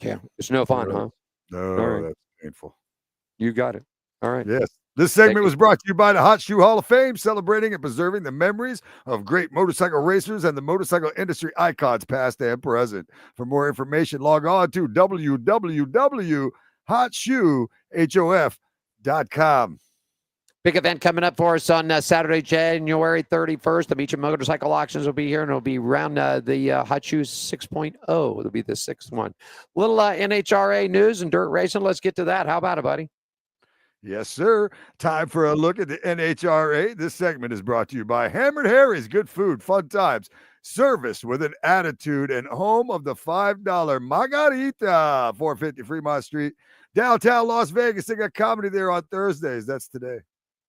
Yeah, it's no fun, huh? No, right. That's painful. You got it. All right. Yes. This segment was brought to you by the Hot Shoe Hall of Fame, celebrating and preserving the memories of great motorcycle racers and the motorcycle industry icons, past and present. For more information, log on to www.hotshoe.com. Big event coming up for us on Saturday, January 31st. The Beach and Motorcycle Auctions will be here, and it'll be around the Hot Shoes 6.0. It'll be the sixth one. Little NHRA news and dirt racing. Let's get to that. How about it, buddy? Yes, sir. Time for a look at the NHRA. This segment is brought to you by Hammered Harry's. Good food, fun times, service with an attitude, and home of the $5 Margarita, 450 Fremont Street, downtown Las Vegas. They got comedy there on Thursdays. That's today.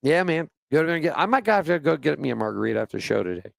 Yeah, man. I might have to go get me a margarita after the show today.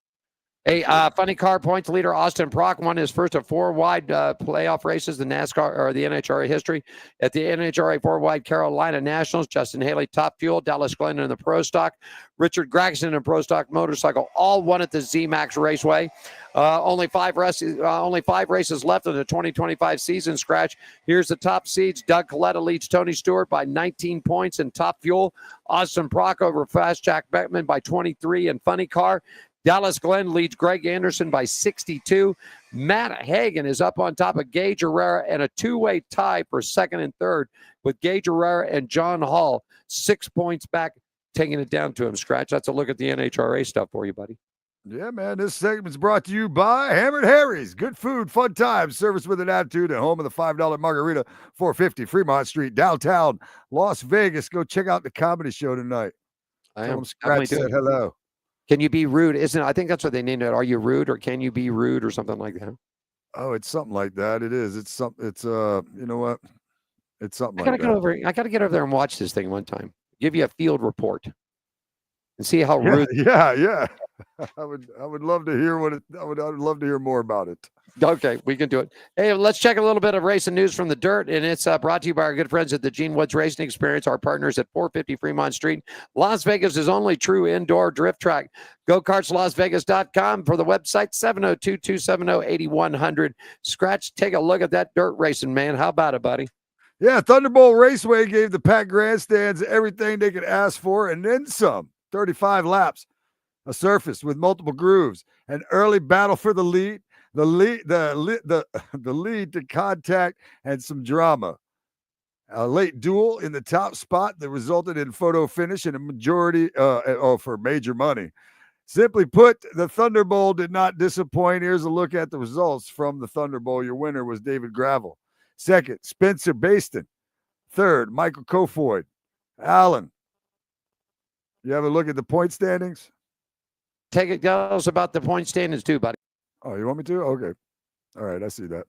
Hey, funny car points leader Austin Prock won his first of four wide playoff races in NASCAR or the NHRA history at the NHRA four wide Carolina Nationals. Justin Haley, Top Fuel, Dallas Glenn in the Pro Stock, Richard Gregson in Pro Stock Motorcycle, all won at the ZMAX Raceway. Only five races left in the 2025 season scratch. Here's the top seeds. Doug Coletta leads Tony Stewart by 19 points in Top Fuel. Austin Prock over Fast Jack Beckman by 23 in Funny Car. Dallas Glenn leads Greg Anderson by 62. Matt Hagan is up on top of Gage Herrera, and a two-way tie for second and third with Gage Herrera and John Hall 6 points back, taking it down to him. Scratch. That's a look at the NHRA stuff for you, buddy. Yeah, man. This segment's brought to you by Hammered Harry's. Good food, fun times, service with an attitude, and home of the $5 Margarita, 450 Fremont Street, downtown Las Vegas. Go check out the comedy show tonight. Tell them Scratch said hello. Can you be rude? I think that's what they named it. Are you rude, or can you be rude, or something like that? Oh, it's something like that. It is. It's something. It's you know what? It's something. I gotta get over there and watch this thing one time. Give you a field report and see how rude. Yeah. I would love to hear I would love to hear more about it. Okay, we can do it. Hey, let's check a little bit of racing news from the dirt, and it's brought to you by our good friends at the Gene Woods Racing Experience, our partners at 450 Fremont Street, Las Vegas' only true indoor drift track. GoKartsLasVegas.com for the website, 702-270-8100. Scratch, take a look at that dirt racing, man. How about it, buddy? Yeah, Thunderbolt Raceway gave the packed grandstands everything they could ask for, and then some. 35 laps, a surface with multiple grooves, an early battle for the lead. the lead to contact and some drama. A late duel in the top spot that resulted in photo finish and a majority for major money. Simply put, the Thunder Bowl did not disappoint. Here's a look at the results from the Thunder Bowl. Your winner was David Gravel. Second, Spencer Baston. Third, Michael Kofoid. Alan, you have a look at the point standings? Tell us about the point standings too, buddy. Oh, you want me to? Okay. All right, I see that.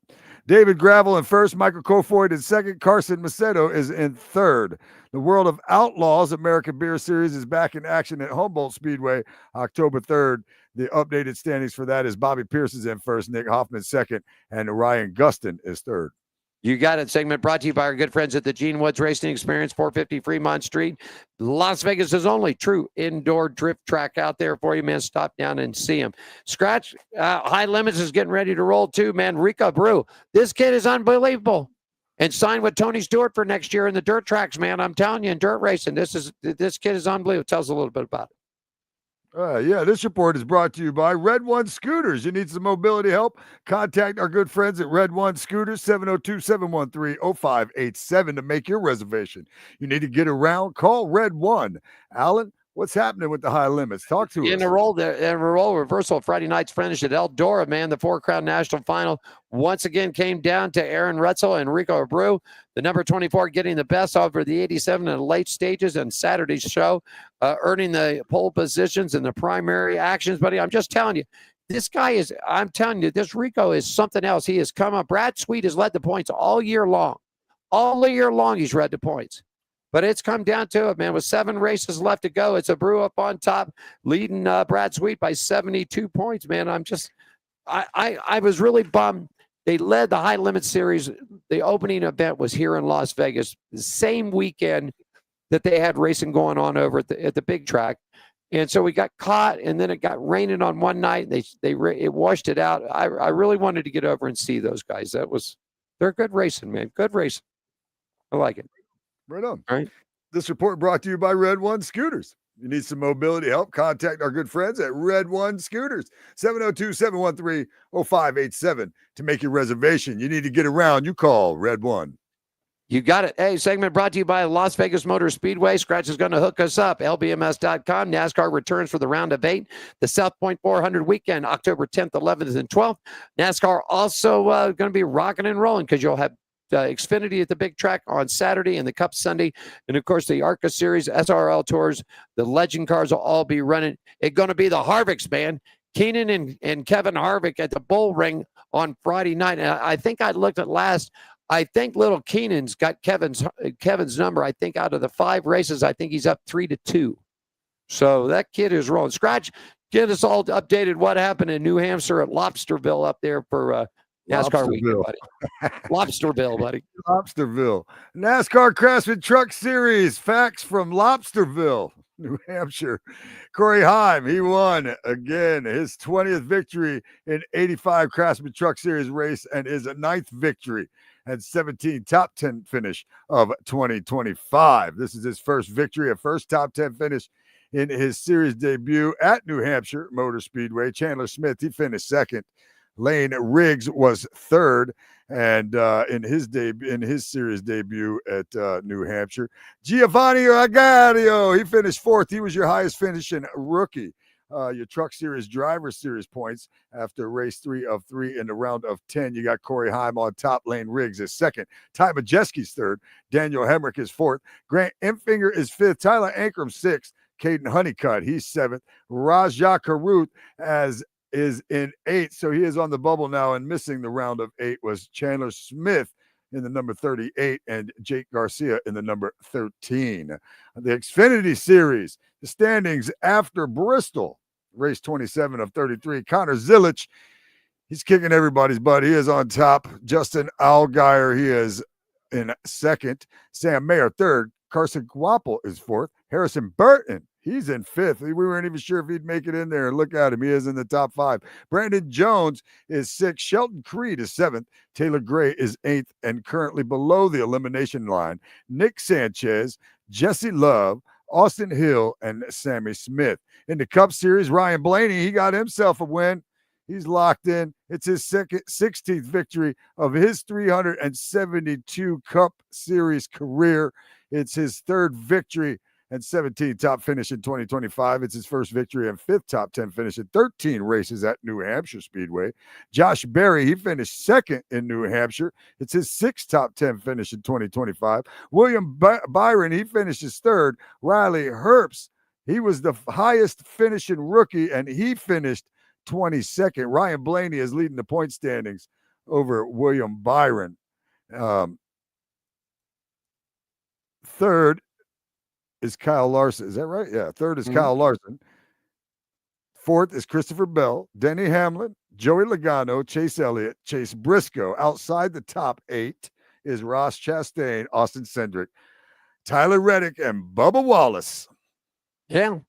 David Gravel in first, Michael Kofoid in second, Carson Macedo is in third. The World of Outlaws American Beer Series is back in action at Humboldt Speedway October 3rd. The updated standings for that is Bobby Pierce is in first, Nick Hoffman second, and Ryan Gustin is third. You got it. Segment brought to you by our good friends at the Gene Woods Racing Experience, 450 Fremont Street. Las Vegas' only true indoor drift track out there for you, man. Stop down and see him. Scratch, High Limits is getting ready to roll too, man. Rico Brew. This kid is unbelievable. And signed with Tony Stewart for next year in the dirt tracks, man. I'm telling you, in dirt racing, this kid is unbelievable. Tell us a little bit about it. This report is brought to you by Red One Scooters. You need some mobility help? Contact our good friends at Red One Scooters, 702-713-0587 to make your reservation. You need to get around? Call Red One. Alan, what's happening with the High Limits? Talk to us. In a role reversal, Friday night's finish at Eldora, man. The Four Crown National Final once again came down to Aaron Retzel and Rico Abreu. The number 24 getting the best over the 87 in the late stages and Saturday's show, earning the pole positions in the primary actions. Buddy, I'm just telling you, this Rico is something else. He has come up. Brad Sweet has led the points all year long. All year long, he's led the points. But it's come down to it, man. With 7 races left to go, it's Abreu up on top, leading Brad Sweet by 72 points, man. I was really bummed. They led the High Limit Series. The opening event was here in Las Vegas, the same weekend that they had racing going on over at the big track. And so we got caught, and then it got raining on one night. It washed it out. I really wanted to get over and see those guys. They're good racing, man. Good racing. I like it. Right on. All right. This report brought to you by Red One Scooters. You need some mobility help? Contact our good friends at Red One Scooters, 702-713-0587 to make your reservation. You need to get around. You call Red One. You got it. Hey, segment brought to you by Las Vegas Motor Speedway. Scratch is going to hook us up. LBMS.com. NASCAR returns for the round of 8. The South Point 400 weekend, October 10th, 11th, and 12th. NASCAR also going to be rocking and rolling because you'll have Xfinity at the big track on Saturday and the Cup Sunday. And, of course, the ARCA Series, SRL Tours, the Legend cars will all be running. It's going to be the Harvicks, man. Keenan and Kevin Harvick at the Bull Ring on Friday night. And I think I looked at last. I think little Keenan's got Kevin's number. I think out of the 5 races, I think he's up 3-2. So that kid is rolling. Scratch, get us all updated what happened in New Hampshire at Lobsterville up there for NASCAR weekend, buddy. Lobsterville, buddy. Lobsterville. NASCAR Craftsman Truck Series. Facts from Lobsterville, New Hampshire. Corey Heim, he won again his 20th victory in 85 Craftsman Truck Series race and his 9th victory and 17 top 10 finish of 2025. This is his first victory, a first top 10 finish in his series debut at New Hampshire Motor Speedway. Chandler Smith, he finished second. Lane Riggs was third, and in his series debut at New Hampshire. Giovanni Agario, he finished fourth. He was your highest finishing rookie. Your Truck Series Driver Series points after race 3 of 3 in the round of 10. You got Corey Heim on top. Lane Riggs is second. Ty Majeski's third. Daniel Hemrick is fourth. Grant Empfinger is fifth. Tyler Ankrum sixth. Caden Honeycutt, he's seventh. Rajah Caruth is in 8th, so he is on the bubble now, and missing the round of 8 was Chandler Smith in the number 38 and Jake Garcia in the number 13. The Xfinity Series, the standings after Bristol, race 27 of 33. Connor Zilich, he's kicking everybody's butt. He is on top. Justin Allgaier, he is in second. Sam Mayer, third. Carson Guapo is fourth. Harrison Burton, he's in fifth. We weren't even sure if he'd make it in there. And look at him. He is in the top 5. Brandon Jones is 6th. Shelton Creed is 7th. Taylor Gray is 8th and currently below the elimination line. Nick Sanchez, Jesse Love, Austin Hill, and Sammy Smith. In the Cup Series, Ryan Blaney, he got himself a win. He's locked in. It's his 16th victory of his 372 Cup Series career. It's his third victory and 17 top finish in 2025. It's his first victory and fifth top 10 finish in 13 races at New Hampshire Speedway. Josh Berry, he finished second in New Hampshire. It's his sixth top 10 finish in 2025. William Byron, he finishes third. Riley Herbst, he was the highest finishing rookie, and he finished 22nd. Ryan Blaney is leading the point standings over William Byron. Third is Kyle Larson. Is that right? Yeah. Third is Kyle Larson. Fourth is Christopher Bell, Denny Hamlin, Joey Logano, Chase Elliott, Chase Briscoe. Outside the top 8 is Ross Chastain, Austin Cindric, Tyler Reddick, and Bubba Wallace. Yeah.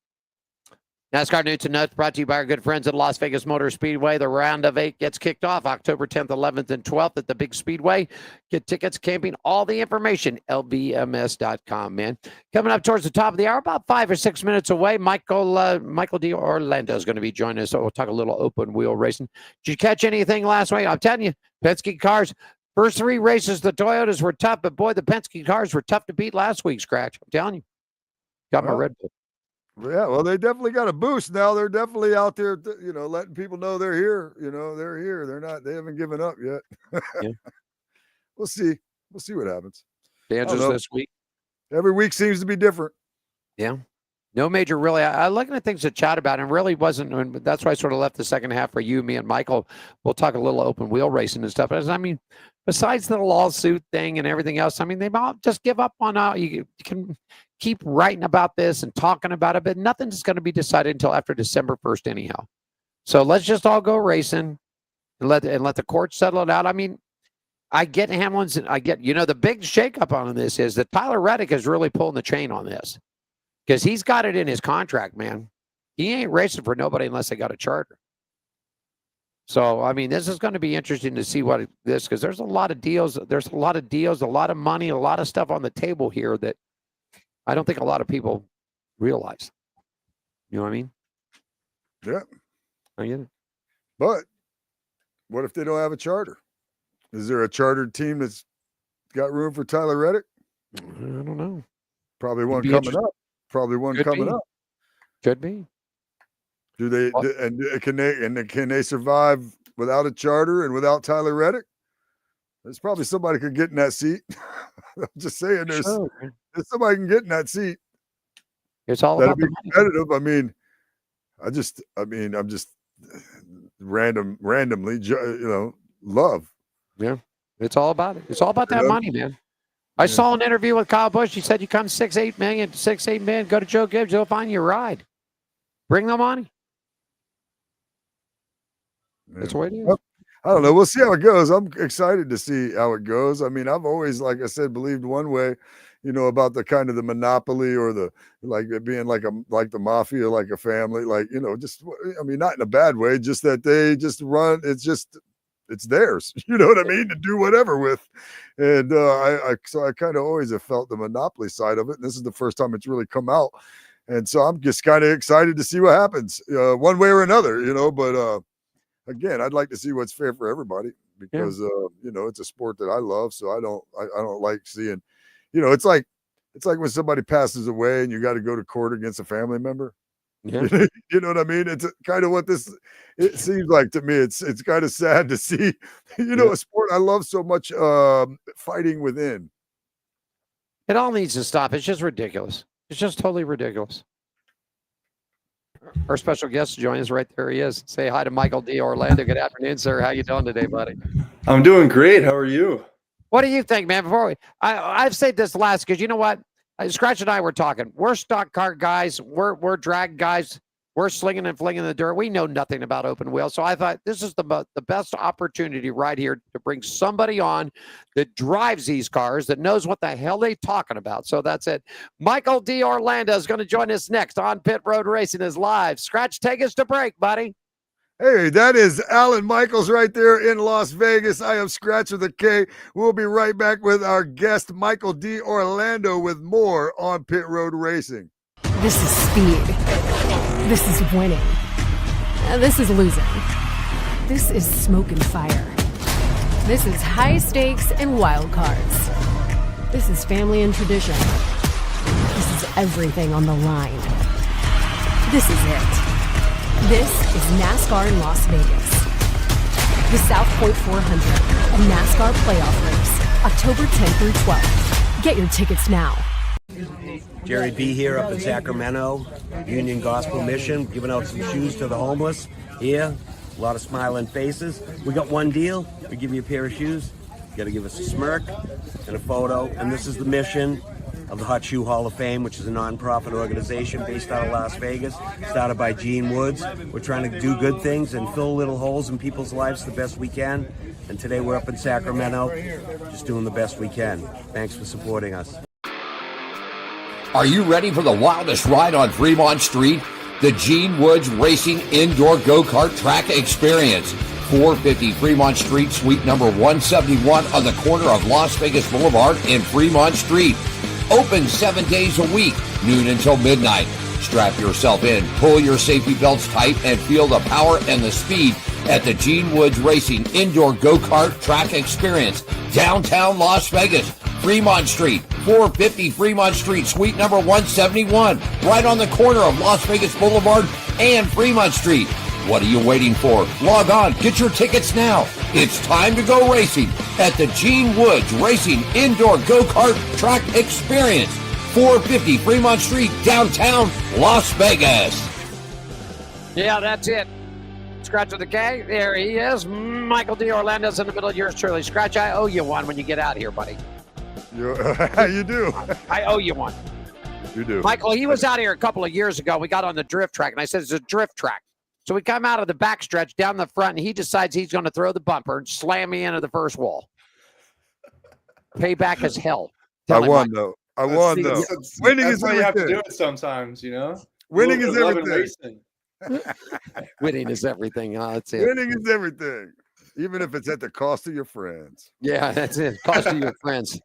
NASCAR News and Notes brought to you by our good friends at Las Vegas Motor Speedway. The round of 8 gets kicked off October 10th, 11th, and 12th at the big Speedway. Get tickets, camping, all the information, lbms.com, man. Coming up towards the top of the hour, about 5 or 6 minutes away, Michael D. Orlando is going to be joining us. So we'll talk a little open wheel racing. Did you catch anything last week? I'm telling you, Penske cars, first 3 races, the Toyotas were tough, but boy, the Penske cars were tough to beat last week, Scratch. I'm telling you. Got my Red Bull. Yeah, well, they definitely got a boost now. They're definitely out there, letting people know they're here. They're here. They haven't given up yet. Yeah. We'll see. We'll see what happens. Dances this week. Every week seems to be different. Yeah. No major, really. I looking at things to chat about, and really wasn't. That's why I sort of left the second half for you, me, and Michael. We'll talk a little open wheel racing and stuff. I mean, besides the lawsuit thing and everything else, I mean, they all just give up on you can keep writing about this and talking about it, but nothing's going to be decided until after December 1st anyhow. So let's just all go racing and let the court settle it out. I mean, I get Hamlin's, and I get, the big shakeup on this is that Tyler Reddick is really pulling the chain on this because he's got it in his contract, man. He ain't racing for nobody unless they got a charter. So, I mean, this is going to be interesting to see because there's a lot of deals. There's a lot of deals, a lot of money, a lot of stuff on the table here that I don't think a lot of people realize. You know what I mean? Yeah. I get it. But what if they don't have a charter? Is there a chartered team that's got room for Tyler Reddick? I don't know. Probably one coming up. Probably one coming up. Could be. Do they can they survive without a charter and without Tyler Reddick? There's probably somebody could get in that seat. I'm just saying, there's somebody can get in that seat. It's all that'd about be the competitive. I mean, I'm just randomly, love. Yeah, it's all about it. It's all about that money, man. I saw an interview with Kyle Busch. He said, "You come 6-8 million, go to Joe Gibbs. He'll find you a ride. Bring the money." That's what it is. I don't know. We'll see how it goes. I'm excited to see how it goes. I mean, I've always, like I said, believed one way, about the kind of the monopoly or the it being like the mafia, like a family, not in a bad way, just that they just run. It's theirs. You know what I mean? To do whatever with. And so I kind of always have felt the monopoly side of it. And this is the first time it's really come out. And so I'm just kind of excited to see what happens one way or another, but again, I'd like to see what's fair for everybody because, it's a sport that I love. So I don't like seeing, it's like when somebody passes away and you got to go to court against a family member. Yeah. You know what I mean? It's kind of what it seems like to me. It's kind of sad to see, a sport I love so much, fighting within. It all needs to stop. It's just ridiculous. It's just totally ridiculous. Our special guest joins us right there. He is. Say hi to Michael D. Orlando. Good afternoon, sir. How you doing today, buddy? I'm doing great. How are you? What do you think, man? I've said this last because you know what? Scratch and I were talking. We're stock car guys. We're drag guys. We're slinging and flinging the dirt. We know nothing about open wheel. So I thought this is the best opportunity right here to bring somebody on that drives these cars, that knows what the hell they're talking about. So that's it. Michael D. Orlando is going to join us next on Pit Road Racing is live. Scratch, take us to break, buddy. Hey, that is Alan Michaels right there in Las Vegas. I am Scratch with a K. We'll be right back with our guest, Michael D. Orlando, with more on Pit Road Racing. This is speed. This is winning. This is losing. This is smoke and fire. This is high stakes and wild cards. This is family and tradition. This is everything on the line. This is it. This is NASCAR in Las Vegas. The South Point 400, a NASCAR playoff race, October 10th through 12th. Get your tickets now. Jerry B here up in Sacramento, Union Gospel Mission, giving out some shoes to the homeless here. A lot of smiling faces. We got one deal. We give you a pair of shoes. You got to give us a smirk and a photo. And this is the mission of the Hot Shoe Hall of Fame, which is a non-profit organization based out of Las Vegas, started by Gene Woods. We're trying to do good things and fill little holes in people's lives the best we can. And today we're up in Sacramento, just doing the best we can. Thanks for supporting us. Are you ready for the wildest ride on Fremont Street? The Gene Woods Racing Indoor Go-Kart Track Experience. 450 Fremont Street, suite number 171 on the corner of Las Vegas Boulevard and Fremont Street. Open 7 days a week, noon until midnight. Strap yourself in, pull your safety belts tight, and feel the power and the speed at the Gene Woods Racing Indoor Go-Kart Track Experience. Downtown Las Vegas, Fremont Street, 450 Fremont Street, suite number 171, right on the corner of Las Vegas Boulevard and Fremont Street. What are you waiting for? Log on, get your tickets now. It's time to go racing at the Gene Woods Racing Indoor Go-Kart Track Experience, 450 Fremont Street, downtown Las Vegas. Yeah, that's it. Scratch with the K. There he is. Michael D. Orlando's in the middle of yours truly. Scratch, I owe you one when you get out here, buddy. You do. I owe you one. You do. Michael, he was out here a couple of years ago. We got on the drift track, and I said, it's a drift track. So we come out of the backstretch down the front, and he decides he's going to throw the bumper and slam me into the first wall. Payback as hell. I won, though. Winning is how you have to everything. do it sometimes, you know? Winning is Love and everything. racing. Winning is everything. That's it. Winning is everything, even if it's at the cost of your friends. Yeah, that's it. Cost of your friends.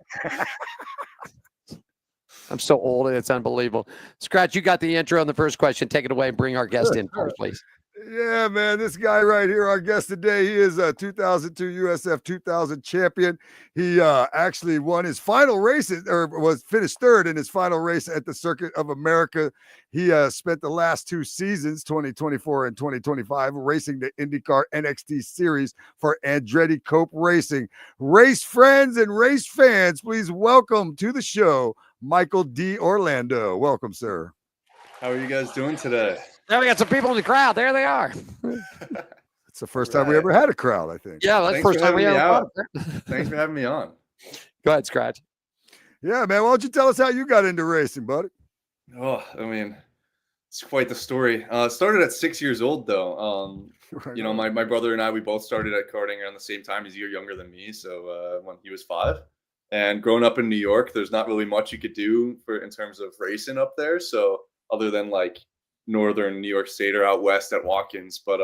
I'm so old, it's unbelievable. Scratch, you got the intro and the first question. Take it away and bring our guest in, please. Yeah, man, this guy right here, our guest today, he is a 2002 USF 2000 champion. He actually won his final race, or was finished third in his final race at the Circuit of America. He spent the last 2 seasons, 2024 and 2025, racing the IndyCar NXT Series for Andretti Cope Racing. Race friends and race fans, please welcome to the show, Michael D. Orlando. Welcome, sir. How are you guys doing today? Now we got some people in the crowd. There they are. It's the first time we ever had a crowd, I think. Yeah, that's the first time we ever had. Thanks for having me on. Go ahead, Scratch. Yeah, man. Why don't you tell us how you got into racing, buddy? Oh, I mean, it's quite the story. Started at 6 years old, though. You know, my brother and I, we both started at karting around the same time. He's a year younger than me, so when he was 5. And growing up in New York, there's not really much you could do in terms of racing up there. So other than like northern New York State or out west at Watkins, but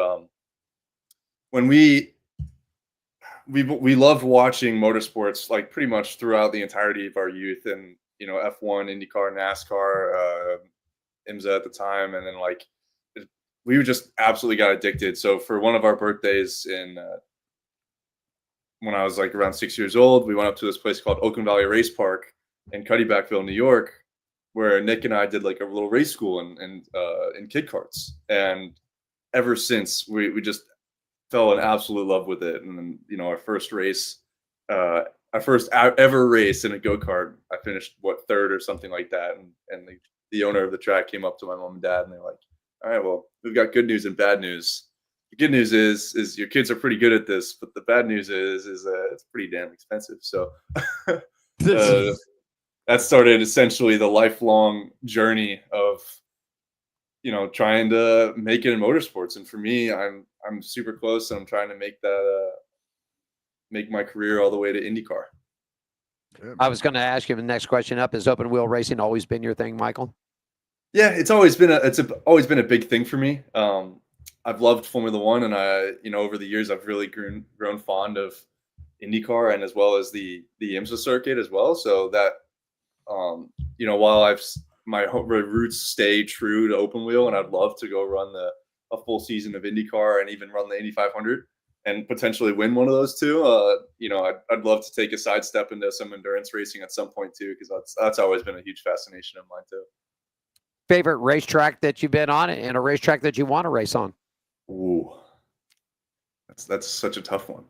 when we loved watching motorsports like pretty much throughout the entirety of our youth, and you know, F1, IndyCar, NASCAR, IMSA at the time, and then like we just absolutely got addicted. So for one of our birthdays when I was like around 6 years old, we went up to this place called Oakland Valley Race Park in Cuddybackville, New York, where Nick and I did like a little race school in kid karts. And ever since, we just fell in absolute love with it. And then, you know, our first race, our first ever race in a go-kart, I finished third or something like that. And the owner of the track came up to my mom and dad, and they're like, all right, well, we've got good news and bad news. The good news is your kids are pretty good at this, but the bad news is it's pretty damn expensive. So that started essentially the lifelong journey of, you know, trying to make it in motorsports. And for me, I'm super close, and I'm trying to make my career all the way to IndyCar. I was going to ask you the next question up. Has open wheel racing always been your thing, Michael? Yeah, it's always been a big thing for me. I've loved Formula One, and over the years, I've really grown fond of IndyCar and as well as the IMSA circuit as well. So that, while my roots stay true to open wheel, and I'd love to go run a full season of IndyCar and even run the Indy 500. and potentially win one of those two. I'd love to take a sidestep into some endurance racing at some point too, because that's always been a huge fascination of mine too. Favorite racetrack that you've been on and a racetrack that you want to race on? Ooh, that's such a tough one.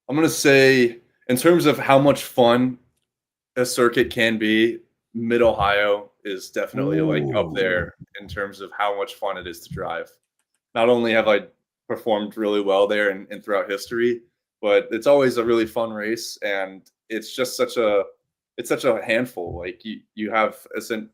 I'm gonna say, in terms of how much fun a circuit can be, Mid Ohio is definitely like up there in terms of how much fun it is to drive. Not only have I performed really well there and throughout history, but it's always a really fun race, and it's just such a handful. Like you have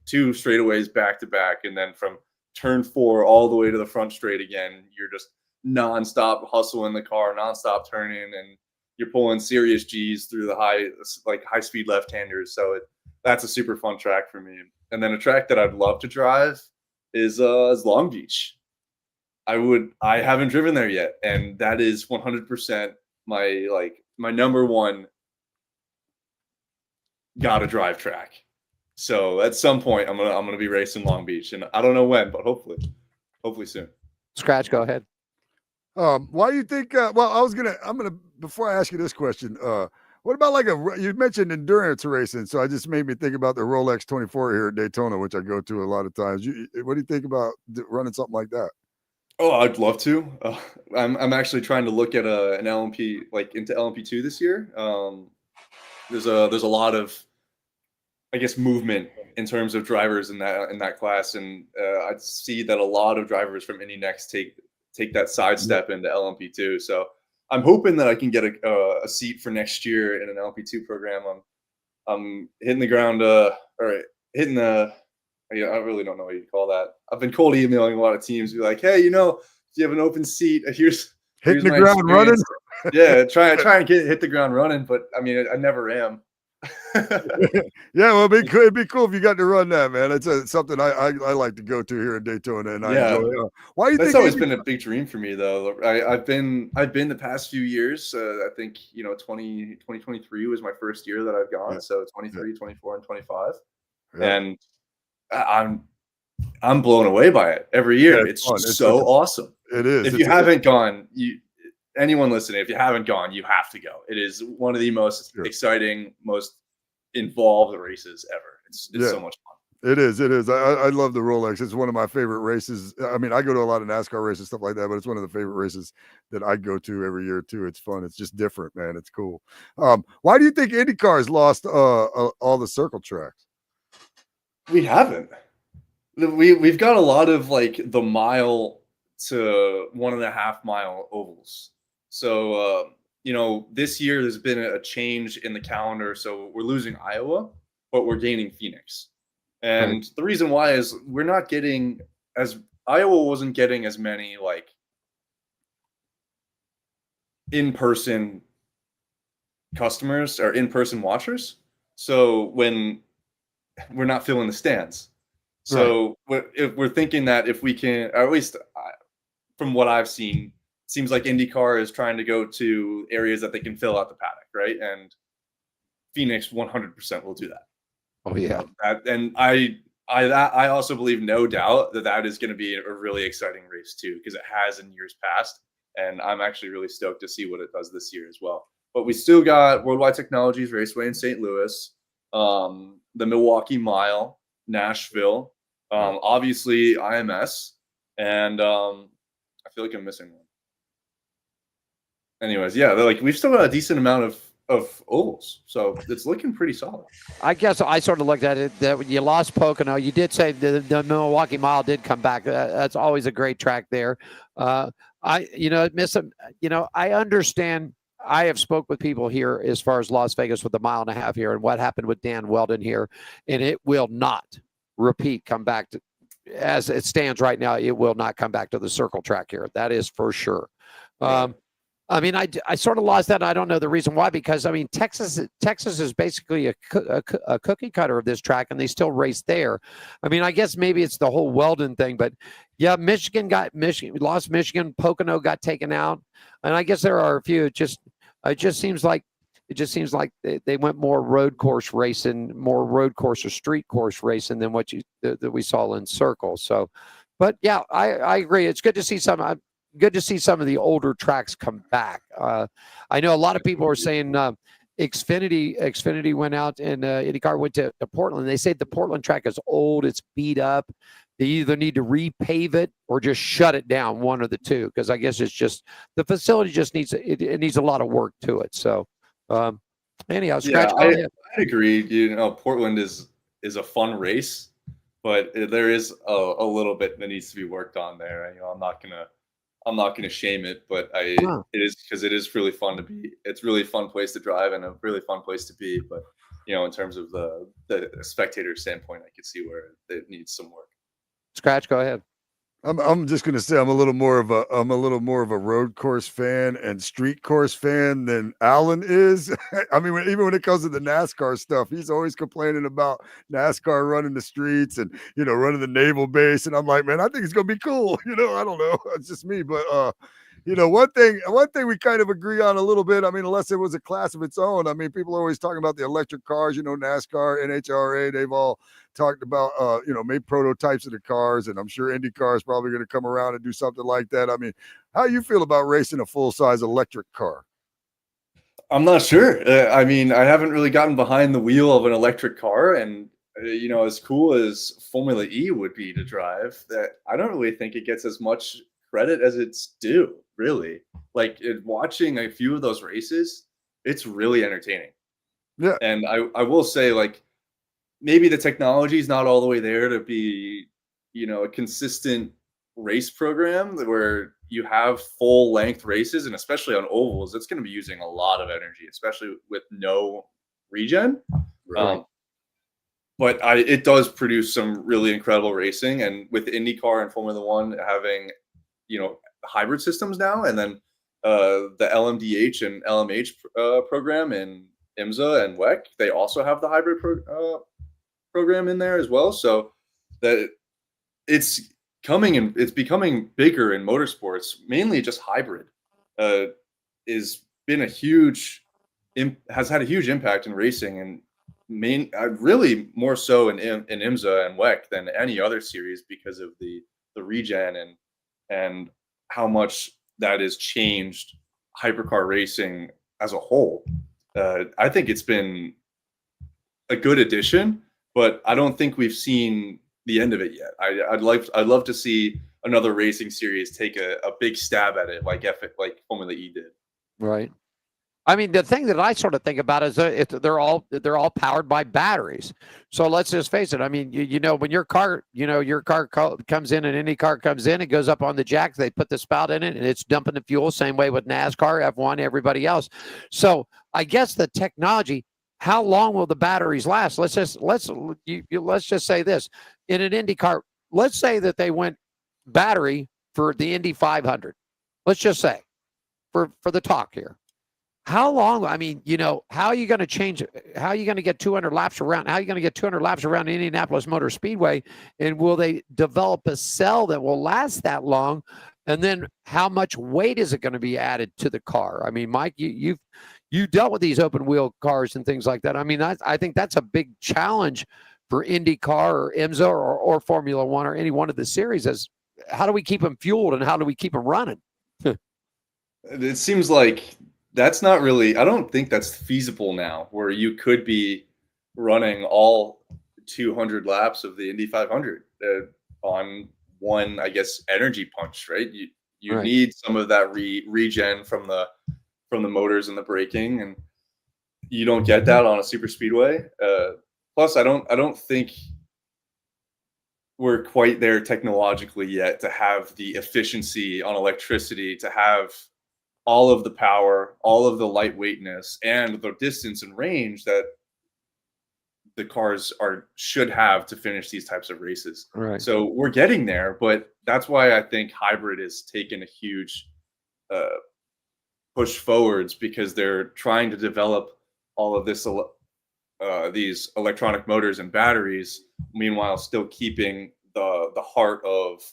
two straightaways back to back, and then from turn 4 all the way to the front straight again, you're just nonstop hustling the car, nonstop turning, and you're pulling serious G's through the high speed left-handers. So that's a super fun track for me. And then a track that I'd love to drive is Long Beach. I haven't driven there yet, and that is 100% my number one gotta drive track. So at some point I'm gonna be racing Long Beach, and I don't know when, but hopefully soon. Scratch, go ahead. Why do you think? Before I ask you this question, what about you mentioned endurance racing, so I just made me think about the Rolex 24 here at Daytona, which I go to a lot of times. What do you think about running something like that? Oh, I'd love to. I'm actually trying to look at an LMP, like into LMP2 this year. There's a lot of, I guess, movement in terms of drivers in that class, and I see that a lot of drivers from Indy Next take that sidestep into LMP2. So I'm hoping that I can get a seat for next year in an LMP2 program. I'm hitting the ground, I really don't know what you call that. I've been cold emailing a lot of teams, be like, hey, if you have an open seat, here's hitting the my ground running. Yeah, try and hit the ground running, but I mean, I never am. Yeah, well, it'd be cool if you got to run that, man. It's something I like to go to here in Daytona, and I enjoy it. Why do you think that's always been a big dream for me, though? I've been the past few years. I think 2023 was my first year that I've gone. Yeah. So 23, 24, and 25, and I'm blown away by it every year. Yeah, it's so awesome. It is. If you haven't gone, anyone listening, if you haven't gone, you have to go. It is one of the most exciting, most involved races ever. It's so much fun. It is. I love the Rolex. It's one of my favorite races. I mean, I go to a lot of NASCAR races, stuff like that, but it's one of the favorite races that I go to every year too. It's fun. It's just different, man. It's cool. Why do you think IndyCar's lost all the circle tracks? We haven't. We've got a lot of like the mile to 1.5 mile ovals. So this year there's been a change in the calendar. So we're losing Iowa, but we're gaining Phoenix. And the reason why is we're not getting Iowa wasn't getting as many like in-person customers or in-person watchers. So when we're not filling the stands. So we're thinking that if we can, or at least from what I've seen, it seems like IndyCar is trying to go to areas that they can fill out the paddock, right? And Phoenix 100% will do that. Oh yeah. I also believe, no doubt, that is going to be a really exciting race too, because it has in years past, and I'm actually really stoked to see what it does this year as well. But we still got Worldwide Technologies Raceway in St. Louis, the Milwaukee Mile, Nashville, obviously IMS, and I feel like I'm missing one. Anyways, yeah, we've still got a decent amount of ovals, so it's looking pretty solid. I guess I sort of looked at it that you lost Pocono. You did say the Milwaukee Mile did come back. That's always a great track there. I understand. I have spoke with people here as far as Las Vegas with the 1.5 miles here and what happened with Dan Weldon here, and it will not come back to, as it stands right now, it will not come back to the circle track here. That is for sure. I mean, I sort of lost that. And I don't know the reason why, because I mean, Texas is basically a cookie cutter of this track, and they still race there. I mean, I guess maybe it's the whole Weldon thing, but yeah, lost Michigan, Pocono got taken out, and I guess there are a few. It just seems like it just seems like they went more road course racing, more road course or street course racing than what that we saw in circle. So, but yeah, I agree. It's good to see good to see some of the older tracks come back. I know a lot of people are saying Xfinity went out and IndyCar went to Portland. They say the Portland track is old, it's beat up. They either need to repave it or just shut it down, one of the two, because I guess it's just the facility just needs it needs a lot of work to it. So anyhow, Yeah, Scratch. I agree. You know, Portland is a fun race, but there is a little bit that needs to be worked on there. You know, I'm not gonna shame it, but it is because it is really fun to be. It's really fun place to drive and a really fun place to be. But you know, in terms of the spectator standpoint, I could see where it needs some work. Scratch, go ahead. I'm just gonna say I'm a little more of a road course fan and street course fan than Alan is. I mean, even when it comes to the NASCAR stuff, he's always complaining about NASCAR running the streets and running the naval base, and I'm like, man, I think it's gonna be cool. I don't know, it's just me, but one thing we kind of agree on a little bit. I mean, unless it was a class of its own. I mean, people are always talking about the electric cars. NASCAR, NHRA, they've all talked about made prototypes of the cars, and I'm sure IndyCar is probably going to come around and do something like that. I mean, how you feel about racing a full-size electric car? I'm not sure. I mean, I haven't really gotten behind the wheel of an electric car, and as cool as Formula E would be to drive, that I don't really think it gets as much credit as it's due. Really, like watching a few of those races, it's really entertaining. Yeah, and I will say, like, maybe the technology is not all the way there to be, a consistent race program where you have full length races, and especially on ovals, it's going to be using a lot of energy, especially with no regen. Right. But it does produce some really incredible racing, and with IndyCar and Formula One having, hybrid systems now, and then the LMDH and LMH program in IMSA and WEC, they also have the hybrid program in there as well. So that it's coming and it's becoming bigger in motorsports, mainly just hybrid has been has had a huge impact in racing, and really more so in IMSA and WEC than any other series because of the regen and how much that has changed hypercar racing as a whole. I think it's been a good addition, but I don't think we've seen the end of it yet. I'd love to see another racing series take a big stab at it, like Formula E did. Right. I mean, the thing that I sort of think about is they're all powered by batteries. So let's just face it. I mean, when your car comes in, and any car comes in, it goes up on the jack. They put the spout in it, and it's dumping the fuel. Same way with NASCAR, F1, everybody else. So I guess the technology. How long will the batteries last? Let's just say this: in an Indy car, let's say that they went battery for the Indy 500. Let's just say, for the talk here. How long? I mean, how are you going to change it? How are you going to get 200 laps around? How are you going to get 200 laps around Indianapolis Motor Speedway? And will they develop a cell that will last that long? And then how much weight is it going to be added to the car? I mean, Mike, you dealt with these open wheel cars and things like that. I mean, I think that's a big challenge for IndyCar or IMSA or Formula One or any one of the series. Is how do we keep them fueled and how do we keep them running? It seems like that's not really, I don't think that's feasible now, where you could be running all 200 laps of the Indy 500 on one, I guess, energy punch, right? You Right. need some of that regen from the motors and the braking, and you don't get that on a super speedway. Plus, I don't think we're quite there technologically yet to have the efficiency on electricity, to have all of the power, all of the lightweightness, and the distance and range that the cars should have to finish these types of races. Right. So we're getting there, but that's why I think hybrid has taken a huge push forwards, because they're trying to develop all of this these electronic motors and batteries, meanwhile still keeping the heart of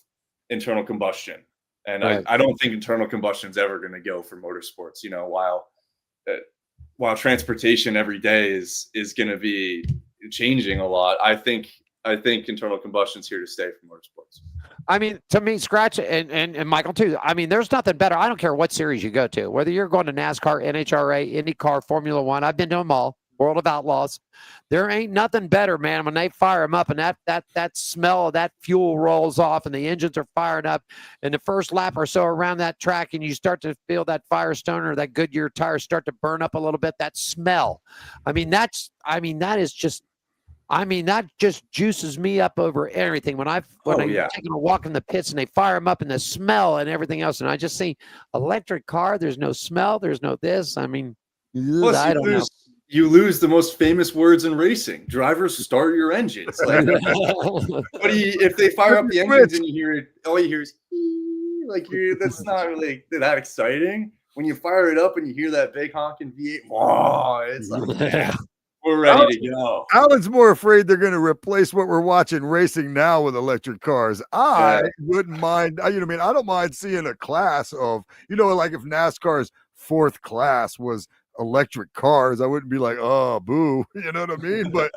internal combustion. And Right. I don't think internal combustion is ever going to go for motorsports. While while transportation every day is going to be changing a lot, I think internal combustion's here to stay for motorsports. I mean, to me, Scratch and Michael too. I mean, there's nothing better. I don't care what series you go to, whether you're going to NASCAR, NHRA, IndyCar, Formula One. I've been to them all. World of Outlaws. There ain't nothing better, man. When they fire them up and that smell of that fuel rolls off and the engines are firing up, and the first lap or so around that track, and you start to feel that Firestone or that Goodyear tires start to burn up a little bit. That smell. That just juices me up over everything. When I'm taking a walk in the pits and they fire them up and the smell and everything else, and I just see electric car. There's no smell. There's no this. I mean, plus, I don't know. You lose the most famous words in racing. Drivers, start your engines. Like, if they fire up the engines and you hear it, all you hear is that's not really that exciting. When you fire it up and you hear that big honking V8, it's like, man, we're ready to go. Alan's more afraid they're going to replace what we're watching racing now with electric cars. I wouldn't mind. I don't mind seeing a class of, like if NASCAR's fourth class was electric cars, I wouldn't be like, oh, boo, you know what I mean? But,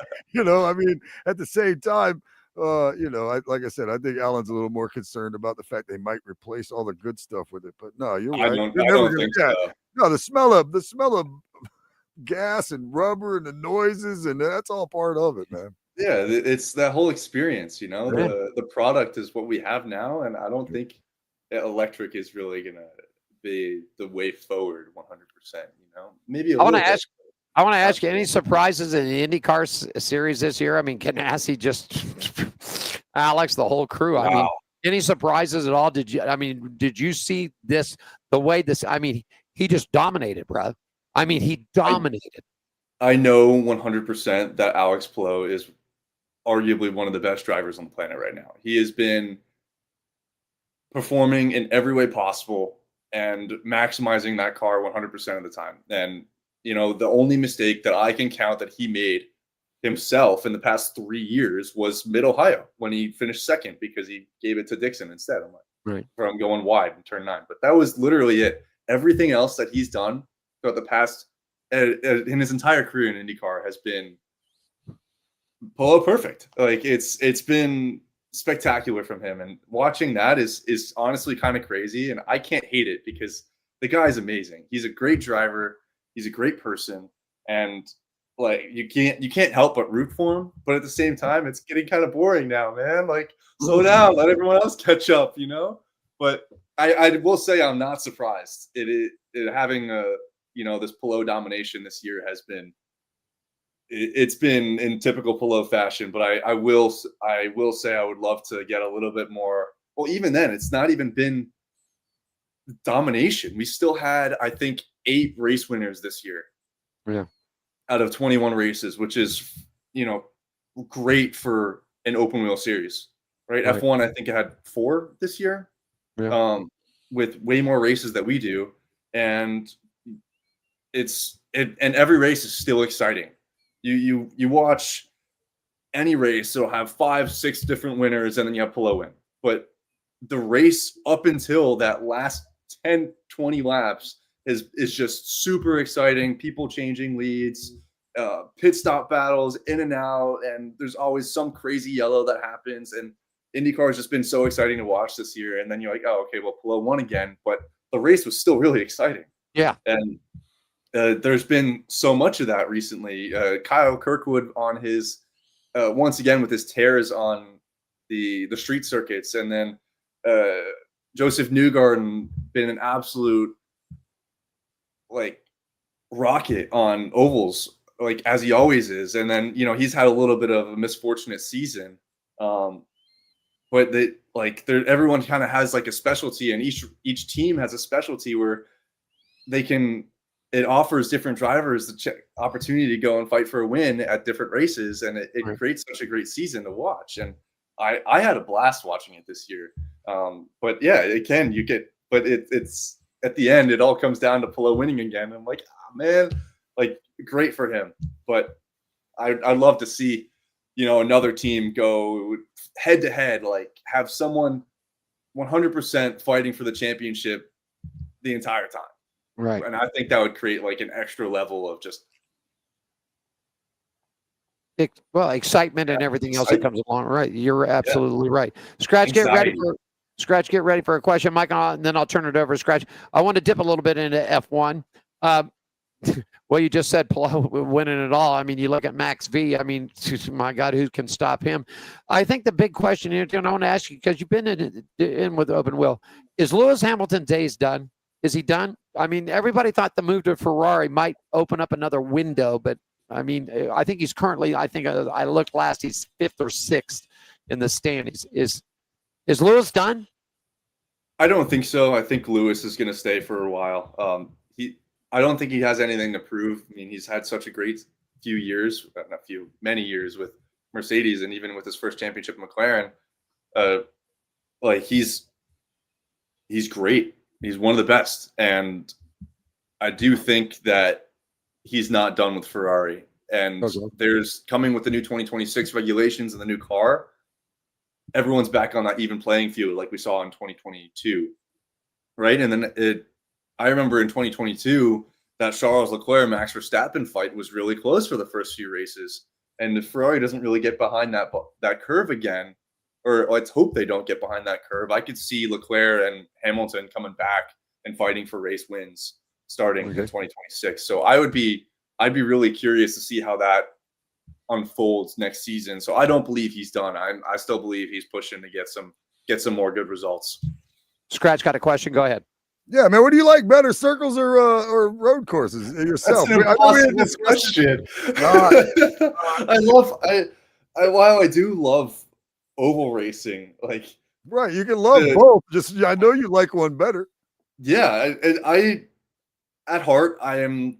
at the same time, like I said, I think Alan's a little more concerned about the fact they might replace all the good stuff with it. But no, you're right. I don't think so. No, the smell of gas and rubber and the noises, and that's all part of it, man. Yeah, it's that whole experience, the product is what we have now, and I don't think electric is really gonna be the way forward 100%. Maybe I want to ask you, any surprises in the IndyCar series this year? I mean, Ganassi Alex, the whole crew. Wow. I mean, any surprises at all? Did you see this, the way this, he just dominated, bro. He dominated. I know 100% that Alex Palou is arguably one of the best drivers on the planet right now. He has been performing in every way possible and maximizing that car 100% of the time. And, the only mistake that I can count that he made himself in the past 3 years was Mid-Ohio when he finished second because he gave it to Dixon instead. I'm like, right, from going wide in turn 9. But that was literally it. Everything else that he's done throughout the past, in his entire career in IndyCar, has been Polo perfect. Like it's been spectacular from him, and watching that is honestly kind of crazy. And I can't hate it because the guy's amazing. He's a great driver. He's a great person, and like you can't help but root for him. But at the same time, it's getting kind of boring now, man. Like slow down, let everyone else catch up, But I will say I'm not surprised. It having this Palou domination this year has been. It's been in typical Palou fashion, but I will say I would love to get a little bit more. Well, even then, it's not even been domination. We still had, I think, 8 race winners this year. Yeah. Out of 21 races, which is, great for an open wheel series, right? F1, I think it had 4 this year, with way more races that we do. And and every race is still exciting. You watch any race, it'll have 5-6 different winners, and then you have Palou win. But the race up until that last 10-20 laps is just super exciting. People changing leads, pit stop battles in and out, and there's always some crazy yellow that happens. And IndyCar has just been so exciting to watch this year. And then you're like, oh, okay, well, Palou won again, but the race was still really exciting. Yeah. And there's been so much of that recently. Kyle Kirkwood on his once again with his tears on the street circuits, and then Joseph Newgarden been an absolute rocket on ovals, as he always is. And then he's had a little bit of a misfortunate season, but everyone kind of has a specialty, and each team has a specialty where it offers different drivers the opportunity to go and fight for a win at different races, and it creates such a great season to watch. And I had a blast watching it this year. But yeah, it's at the end, it all comes down to Palou winning again. I'm like, oh, man, great for him. But I'd love to see, another team go head to head, have someone 100% fighting for the championship the entire time. Right. And I think that would create like an extra level of just excitement and everything else that comes along. Right. You're absolutely right. Scratch, get ready for a question, Mike, and then I'll turn it over to Scratch. I want to dip a little bit into F1. Well, you just said Palou winning it all. I mean, you look at Max V. I mean, my God, who can stop him? I think the big question here, and I want to ask you, because you've been in with Open Wheel, is Lewis Hamilton's days done? Is he done? I mean, everybody thought the move to Ferrari might open up another window, but I mean, I think he's currently, I think I looked last, he's 5th or 6th in the standings. Is Lewis done? I don't think so. I think Lewis is going to stay for a while. I don't think he has anything to prove. I mean, he's had such a great many years with Mercedes, and even with his first championship at McLaren, like he's great. He's one of the best, and I do think that he's not done with Ferrari. And there's coming with the new 2026 regulations and the new car. Everyone's back on that even playing field, like we saw in 2022, right? And then I remember in 2022 that Charles Leclerc Max Verstappen fight was really close for the first few races, and if Ferrari doesn't really get behind that curve again, or let's hope they don't get behind that curve, I could see Leclerc and Hamilton coming back and fighting for race wins starting in 2026. So I'd be really curious to see how that unfolds next season. So I don't believe he's done. I still believe he's pushing to get some more good results. Scratch got a question. Go ahead. Yeah, man. What do you like better, circles or road courses yourself? That's an impossible question. While I do love oval racing, like right, you can love both. Just I know you like one better. Yeah, I at heart I am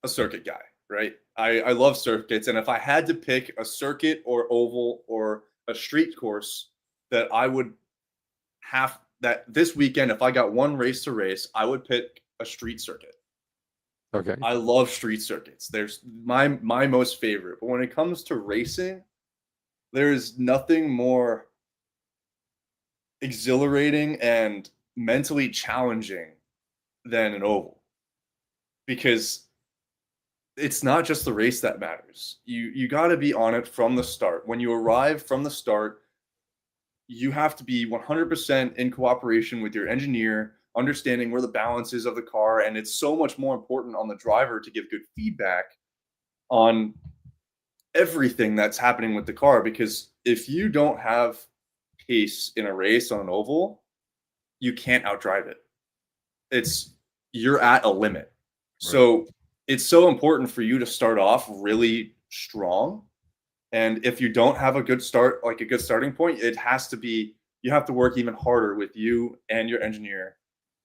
a circuit guy, right? I love circuits, and if I had to pick a circuit or oval or a street course that I would have that this weekend, if I got one race to race, I would pick a street circuit. Okay. I love street circuits. There's my most favorite. But when it comes to racing, there is nothing more exhilarating and mentally challenging than an oval. Because it's not just the race that matters. You got to be on it from the start. When you arrive from the start, you have to be 100% in cooperation with your engineer, understanding where the balance is of the car. And it's so much more important on the driver to give good feedback on everything that's happening with the car. Because if you don't have pace in a race on an oval, you can't outdrive it. You're at a limit. Right. So it's so important for you to start off really strong. And if you don't have a good start, like a good starting point, you have to work even harder with you and your engineer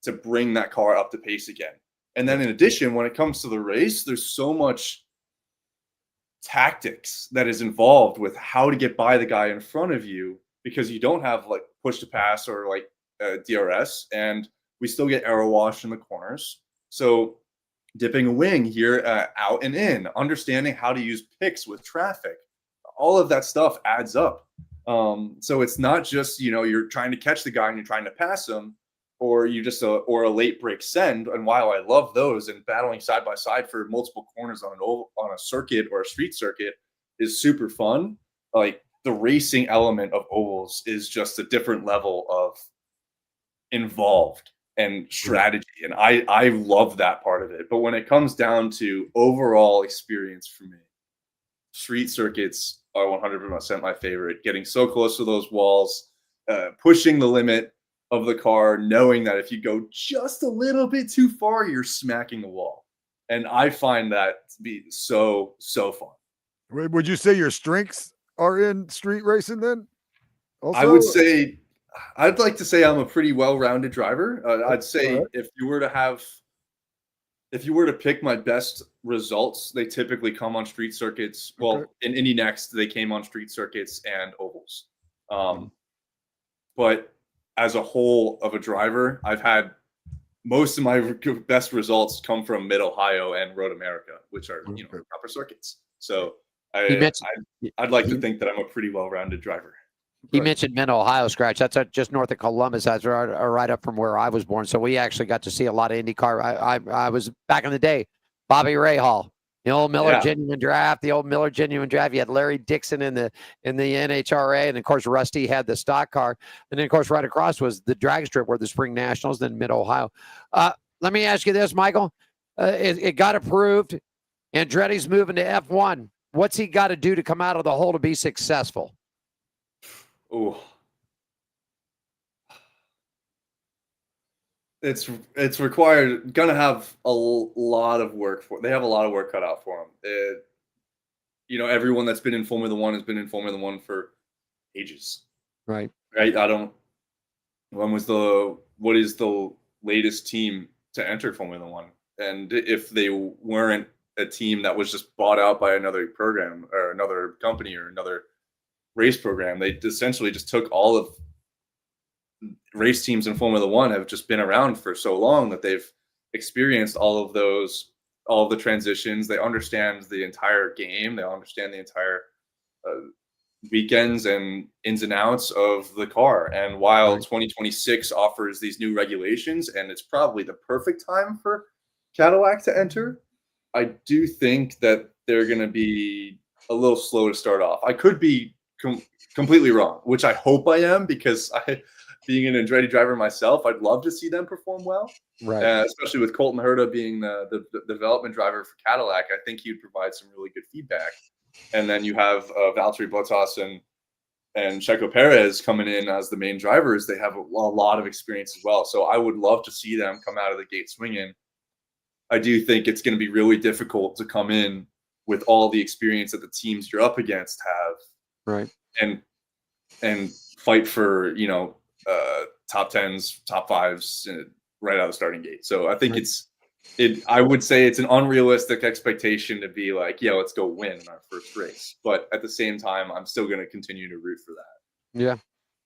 to bring that car up to pace again. And then in addition, when it comes to the race, there's so much tactics that is involved with how to get by the guy in front of you, because you don't have like push to pass or like DRS, and we still get aero wash in the corners. So dipping a wing here, out and in, understanding how to use picks with traffic. All of that stuff adds up. So it's not just, you're trying to catch the guy and you're trying to pass him, or you just or a late break send. And while I love those, and battling side by side for multiple corners on a circuit or a street circuit is super fun, like the racing element of ovals is just a different level of involved and strategy. And I love that part of it. But when it comes down to overall experience for me, street circuits are 100% my favorite. Getting so close to those walls, pushing the limit of the car, knowing that if you go just a little bit too far, you're smacking the wall. And I find that to be so fun. Would you say your strengths are in street racing then? Also? I'd like to say I'm a pretty well-rounded driver. I'd say if you were to pick my best results, they typically come on street circuits. Okay. Well, in Indy Next, they came on street circuits and ovals. But as a whole of a driver, I've had most of my best results come from Mid-Ohio and Road America, which are proper circuits. So I'd like to think that I'm a pretty well-rounded driver. He mentioned Mid Ohio, Scratch. That's just north of Columbus. That's right up from where I was born. So we actually got to see a lot of IndyCar. I was back in the day, Bobby Rahal, the old Miller Genuine Draft, You had Larry Dixon in the NHRA, and of course Rusty had the stock car, and then of course right across was the drag strip where the Spring Nationals, then Mid Ohio. Let me ask you this, Michael. It got approved. Andretti's moving to F1. What's he got to do to come out of the hole to be successful? Oh, it's required. Gonna have a lot of work for. They have a lot of work cut out for them. Everyone that's been in Formula One has been in Formula One for ages. Right. Right. What is the latest team to enter Formula One? And if they weren't a team that was just bought out by another program or another company or another race program, they essentially just took all of race teams in Formula One have just been around for so long that they've experienced all of the transitions. They understand the entire game. They understand the entire weekends and ins and outs of the car. And while 2026 offers these new regulations, and it's probably the perfect time for Cadillac to enter, I do think that they're going to be a little slow to start off. I could be completely wrong, which I hope I am, because being an Andretti driver myself, I'd love to see them perform well. Right. Especially with Colton Herta being the development driver for Cadillac, I think he'd provide some really good feedback. And then you have Valtteri Bottas and Checo Perez coming in as the main drivers. They have a lot of experience as well. So I would love to see them come out of the gate swinging. I do think it's going to be really difficult to come in with all the experience that the teams you're up against have. Right. And fight for, top 10s, top 5s right out of the starting gate. So I think I would say it's an unrealistic expectation to be like, yeah, let's go win our first race. But at the same time, I'm still going to continue to root for that. Yeah.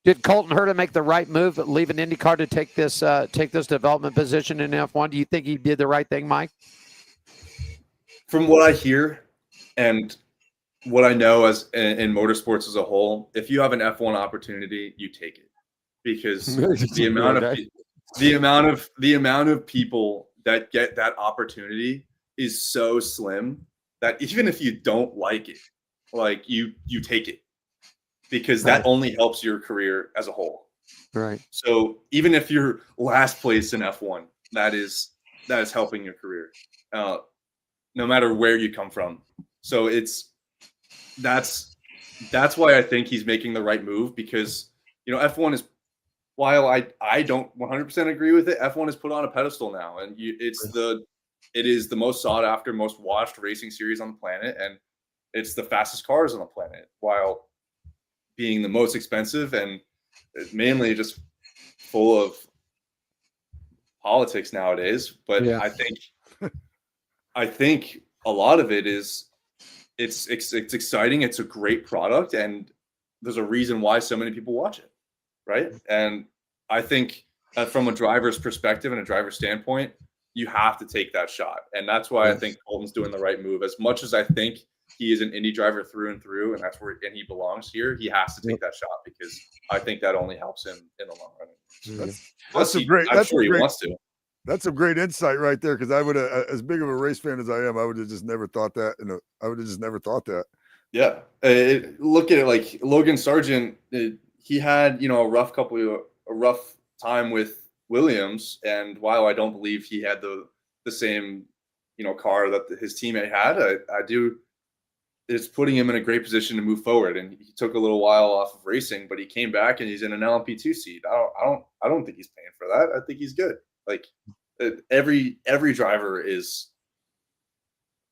Did Colton Herta make the right move, leaving IndyCar to take this development position in F1? Do you think he did the right thing, Mike? From what I hear and what I know as in motorsports as a whole, if you have an F1 opportunity, you take it, because the amount of people that get that opportunity is so slim that even if you don't like it, like you take it, because that only helps your career as a whole. Right. So even if you're last place in F1, that is helping your career, no matter where you come from. So that's why I think he's making the right move, because F1 is, while I don't 100% agree with it, F1 is put on a pedestal now, and it is the most sought after, most watched racing series on the planet, and it's the fastest cars on the planet, while being the most expensive and mainly just full of politics nowadays. But yeah. I think a lot of it is it's exciting. It's a great product, and there's a reason why so many people watch it, right? And I think from a driver's perspective and a driver's standpoint, you have to take that shot, and that's why I think Colton's doing the right move. As much as I think he is an Indy driver through and through, and that's where he belongs here, he has to take that shot, because I think that only helps him in the long run. That's a great insight right there, because I would have, as big of a race fan as I am, I would have just never thought that. I would have just never thought that. Yeah. Look at it like Logan Sargent. He had, a rough time with Williams. And while I don't believe he had the same, car that his teammate had, it's putting him in a great position to move forward. And he took a little while off of racing, but he came back and he's in an LMP2 seat. I don't think he's paying for that. I think he's good. Like every driver is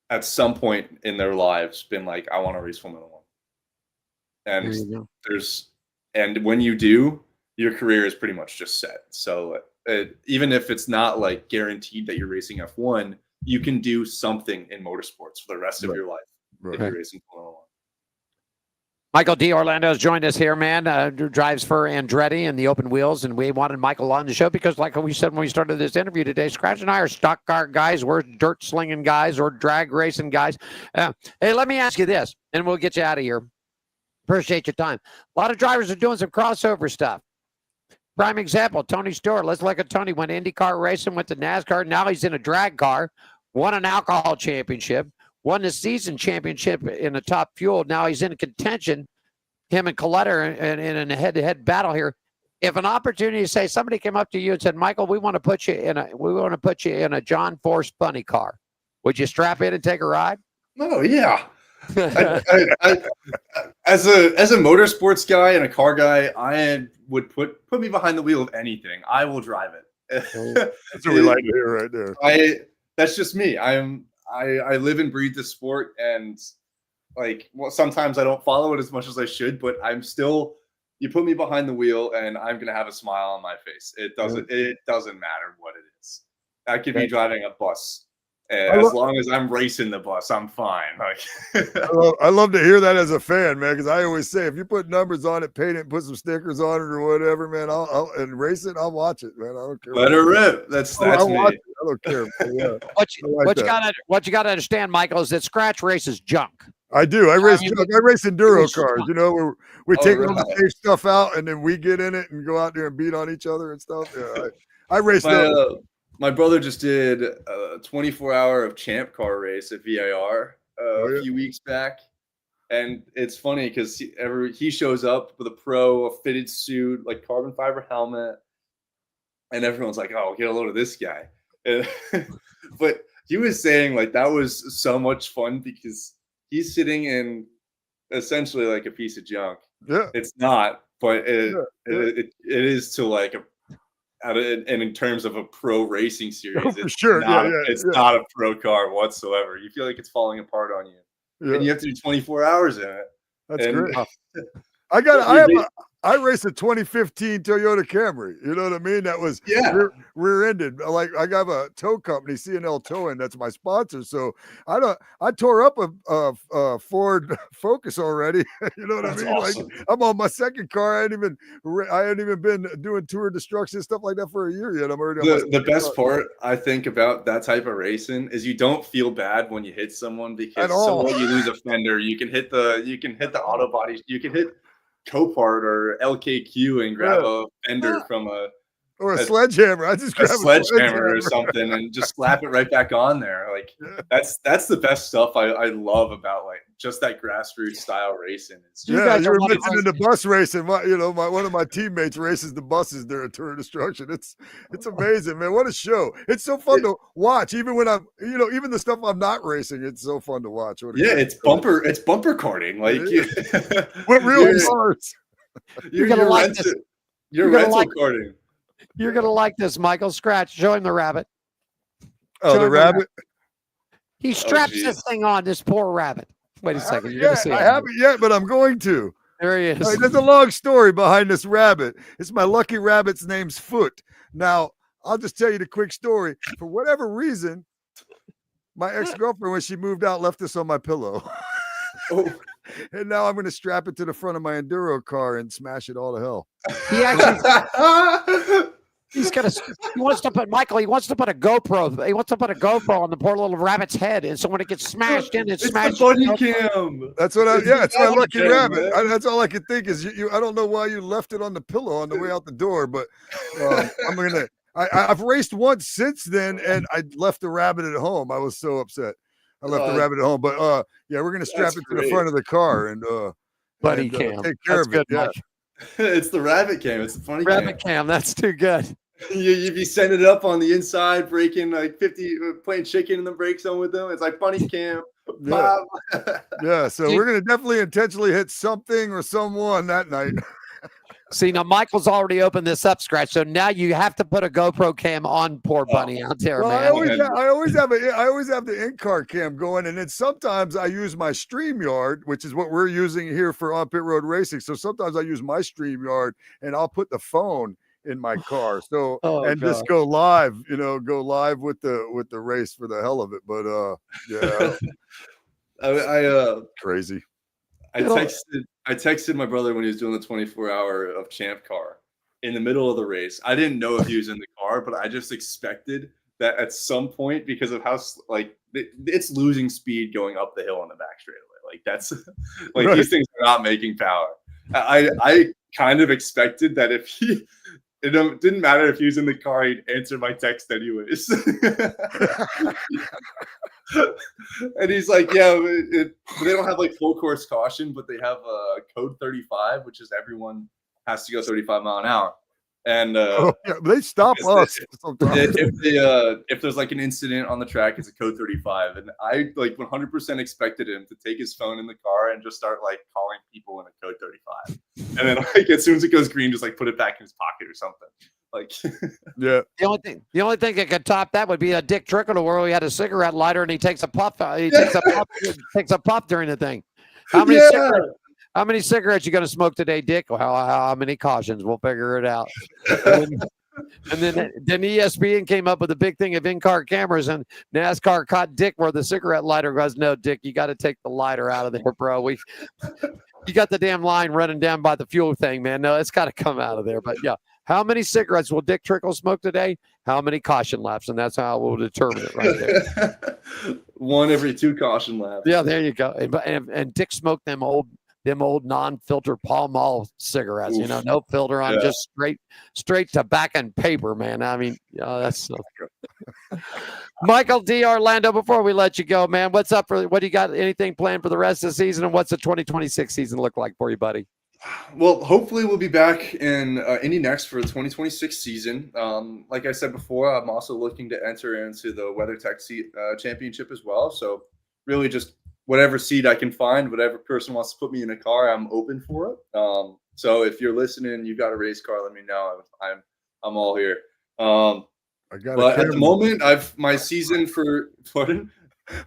at some point in their lives been like, I want to race Formula One. And and when you do, your career is pretty much just set. So even if it's not like guaranteed that you're racing F1, you can do something in motorsports for the rest of your life if you're racing Formula One. Michael D. Orlando has joined us here, man. Drives for Andretti and the open wheels, and we wanted Michael on the show because, like we said when we started this interview today, Scratch and I are stock car guys. We're dirt slinging guys or drag racing guys. Hey, let me ask you this, and we'll get you out of here. Appreciate your time. A lot of drivers are doing some crossover stuff. Prime example, Tony Stewart. Let's look at Tony. Went IndyCar racing, went to NASCAR. Now he's in a drag car, won an alcohol championship, won the season championship in the top fuel. Now he's in contention, him and Coletta in a head-to-head battle here. If an opportunity, say somebody came up to you and said, Michael, we want to put you in a John Force bunny car, would you strap in and take a ride? Oh yeah. As a motorsports guy and a car guy, I would put me behind the wheel of anything. I will drive it. That's what we like to hear right there. That's just me. I live and breathe the sport, and sometimes I don't follow it as much as I should, but I'm still. You put me behind the wheel, and I'm gonna have a smile on my face. It doesn't matter what it is. I could be driving a bus. As long as I'm racing the bus, I'm fine. I love to hear that as a fan, man, because I always say if you put numbers on it, paint it, put some stickers on it or whatever, man, I'll and race it, I'll watch it, man. I don't care. Let her rip. That's me. I don't care. Yeah. What you got to understand, Michael, is that scratch race is junk. I do. I race enduro cars. You know, where we take all the safe stuff out and then we get in it and go out there and beat on each other and stuff. Yeah, I race those. My brother just did a 24-hour of champ car race at VIR a few weeks back. And it's funny because he shows up with a fitted suit, like carbon fiber helmet. And everyone's like, oh, get a load of this guy. But he was saying that was so much fun because he's sitting in essentially like a piece of junk. Yeah. It's not, but it is to and in terms of a pro racing series, it's not a pro car whatsoever. You feel like it's falling apart on you, and you have to do 24 hours in it. That's great. I raced a 2015 Toyota Camry. You know what I mean? That was rear-ended. Like I got a tow company, C&L Towing, that's my sponsor. So I tore up a Ford Focus already. You know what I mean? Awesome. I'm on my second car. I hadn't even been doing tour destruction stuff like that for a year yet. I'm already on the best part I think about that type of racing is you don't feel bad when you hit someone because you lose a fender. You can hit the auto body. You can hit Copart or LKQ and grab a fender from a sledgehammer. I just grab a sledgehammer or something and just slap it right back on there. That's the best stuff I love about just that grassroots style racing. You were mentioning the bus racing. One of my teammates races the buses during Tour of Destruction. It's amazing, man. What a show! It's so fun to watch. Even when I'm, even the stuff I'm not racing, it's so fun to watch. It's bumper karting. What real cars? You're gonna like this. You're rental karting. You're gonna like this, Michael. Scratch. Show him the rabbit. Oh, the rabbit. He straps this thing on. This poor rabbit. Wait a second. I haven't yet, but I'm going to. There he is. There's a long story behind this rabbit. It's my lucky rabbit's name's Foot. Now, I'll just tell you the quick story. For whatever reason, my ex-girlfriend, when she moved out, left this on my pillow. And now I'm going to strap it to the front of my enduro car and smash it all to hell. He actually, he wants to put a GoPro. He wants to put a GoPro on the poor little rabbit's head, and so when it gets smashed in, it's smashed. The bunny cam. That's what it's my lucky rabbit. That's all I can think is I don't know why you left it on the pillow on the way out the door, but I've raced once since then, and I left the rabbit at home. I was so upset. I left the rabbit at home, but we're gonna strap it to the front of the car and bunny cam. Take care of it. Yeah. It's the rabbit cam. It's the funny rabbit cam. That's too good. You be setting it up on the inside, breaking 50, playing chicken in the break zone with them. It's like bunny cam. Yeah. So we're gonna definitely intentionally hit something or someone that night. See, now Michael's already opened this up, Scratch. So now you have to put a GoPro cam on poor bunny out there, man. I always have the in-car cam going, and then sometimes I use my StreamYard, which is what we're using here for On Pit Road Racing. So sometimes I use my StreamYard, and I'll put the phone in my car, just go live. Go live with the race for the hell of it. But crazy. I texted my brother when he was doing the 24-hour of Champ car in the middle of the race. I didn't know if he was in the car, but I just expected that at some point, because of how it's losing speed going up the hill on the back straightaway. Like that's like these things are not making power. I kind of expected that if it didn't matter if he was in the car, he'd answer my text anyways. And he's like, yeah, they don't have like full course caution, but they have code 35, which is everyone has to go 35 mile an hour. And they stop us sometimes. If there's like an incident on the track, it's a code 35. And I like 100% expected him to take his phone in the car and just start like calling people in a code 35. And then like as soon as it goes green, just like put it back in his pocket or something. Like yeah. The only thing that could top that would be a Dick Trickle where he had a cigarette lighter and he takes a puff. Takes a puff during the thing. How many cigarettes you going to smoke today, Dick? Well, how many cautions? We'll figure it out. And then ESPN came up with a big thing of in-car cameras, and NASCAR caught Dick where the cigarette lighter was. No, Dick, you got to take the lighter out of there, bro. You got the damn line running down by the fuel thing, man. No, it's got to come out of there. But yeah, how many cigarettes will Dick Trickle smoke today? How many caution laps? And that's how we'll determine it right there. 1 every 2 caution laps. Yeah, there you go. And Dick smoked them old non-filter Pall Mall cigarettes. Oof. No filter on, just straight tobacco and paper, man. I mean, that's so good. Michael D. Orlando, before we let you go, man, what do you got? Anything planned for the rest of the season, and what's the 2026 season look like for you, buddy? Well, hopefully we'll be back in Indy next for the 2026 season. Like I said before, I'm also looking to enter into the WeatherTech Championship as well. So really just whatever seat I can find, whatever person wants to put me in a car, I'm open for it. So if you're listening, you've got a race car, let me know. I'm all here. But at the moment, my season for pardon?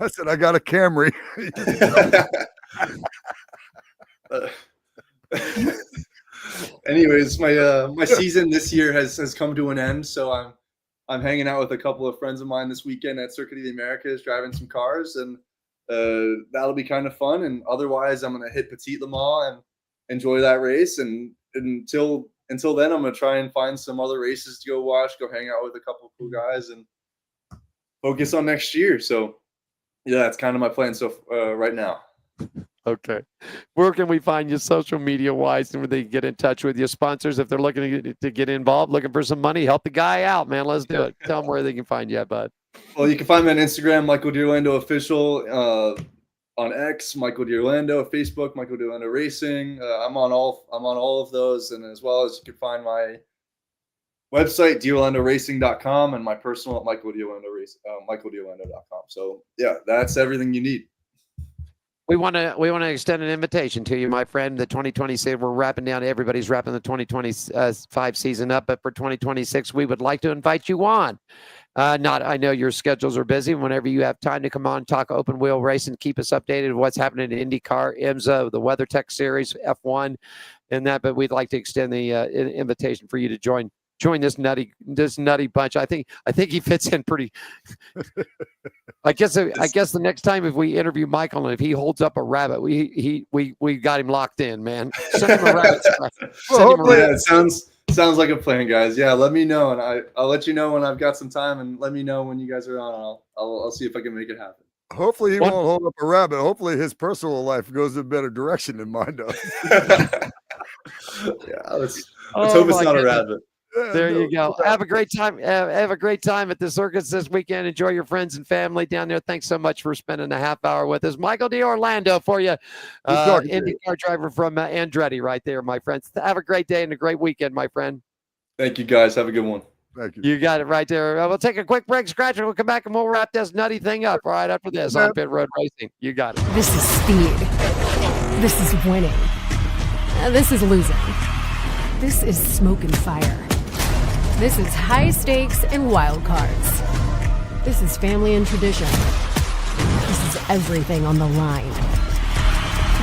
I said I got a Camry. Anyways, my season this year has come to an end, so I'm hanging out with a couple of friends of mine this weekend at Circuit of the Americas, driving some cars, and that'll be kind of fun. And otherwise, I'm gonna hit Petit Le Mans and enjoy that race. And until then, I'm gonna try and find some other races to go watch, go hang out with a couple of cool guys, and focus on next year. So yeah, that's kind of my plan. So right now. Okay. Where can we find you social media wise, and where they get in touch with you? Sponsors, if they're looking to get involved, looking for some money, help the guy out, man. Let's do it. Tell them where they can find you at, bud. Well, you can find me on Instagram, Michael D'Orlando Official, on X, Michael D'Orlando, Facebook, Michael D'Orlando Racing. I'm on all of those, and as well as you can find my website, DOrlandoRacing.com, and my personal at MichaelD'Orlando.com. So yeah, that's everything you need. We want to extend an invitation to you, my friend. The 2026, we're wrapping down. Everybody's wrapping the 2025 season up, but for 2026, we would like to invite you on. I know your schedules are busy. Whenever you have time to come on, talk open wheel racing, keep us updated with what's happening in IndyCar, IMSA, the WeatherTech Series, F1, and that. But we'd like to extend the invitation for you to join this nutty bunch. I think he fits in pretty. I guess the next time if we interview Michael and if he holds up a rabbit, we got him locked in, man. Send him a rabbit. Yeah, it sounds like a plan, guys. Yeah, let me know, and I'll let you know when I've got some time, and let me know when you guys are on. I'll see if I can make it happen. Hopefully he won't hold up a rabbit. Hopefully his personal life goes in a better direction than mine does. Yeah, let's hope it's not a rabbit. There you go. Have a great time. Have a great time at the circuits this weekend. Enjoy your friends and family down there. Thanks so much for spending a half hour with us. Michael D. Orlando for you. IndyCar driver from Andretti right there, my friends. Have a great day and a great weekend, my friend. Thank you, guys. Have a good one. Thank you. You got it right there. We'll take a quick break, Scratch, and we'll come back and we'll wrap this nutty thing up right after this on Pit Road Racing. You got it. This is speed. This is winning. This is losing. This is smoke and fire. This is high stakes and wild cards. This is family and tradition. This is everything on the line.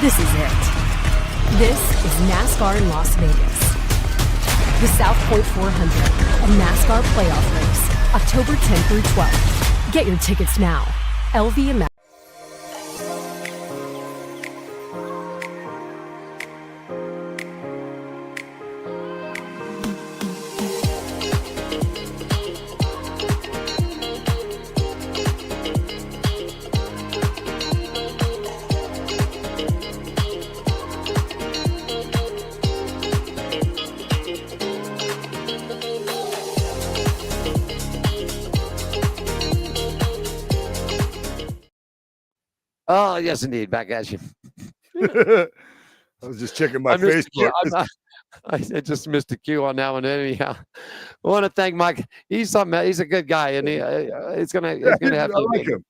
This is it. This is NASCAR in Las Vegas. The South Point 400, a NASCAR playoff race, October 10th through 12th. Get your tickets now. LVMH. Oh, yes, indeed. Back at you. I was just checking my I missed the cue. Facebook. I just missed the cue on that one. Anyhow, I want to thank Mike. He's a good guy, and he's gonna Yeah, have I to. like him.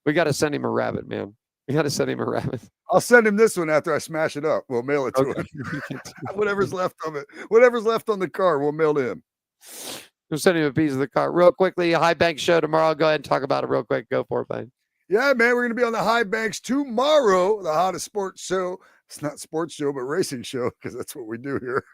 We got to send him a rabbit, man. We got to send him a rabbit. I'll send him this one after I smash it up. We'll mail it to him. Whatever's left of it, whatever's left on the car, we'll mail to him. We'll send him a piece of the car real quickly. High Bank show tomorrow. Go ahead and talk about it real quick. Go for it, man. Yeah, man, we're going to be on the High Banks tomorrow, the hottest sports show. It's not sports show, but racing show, because that's what we do here.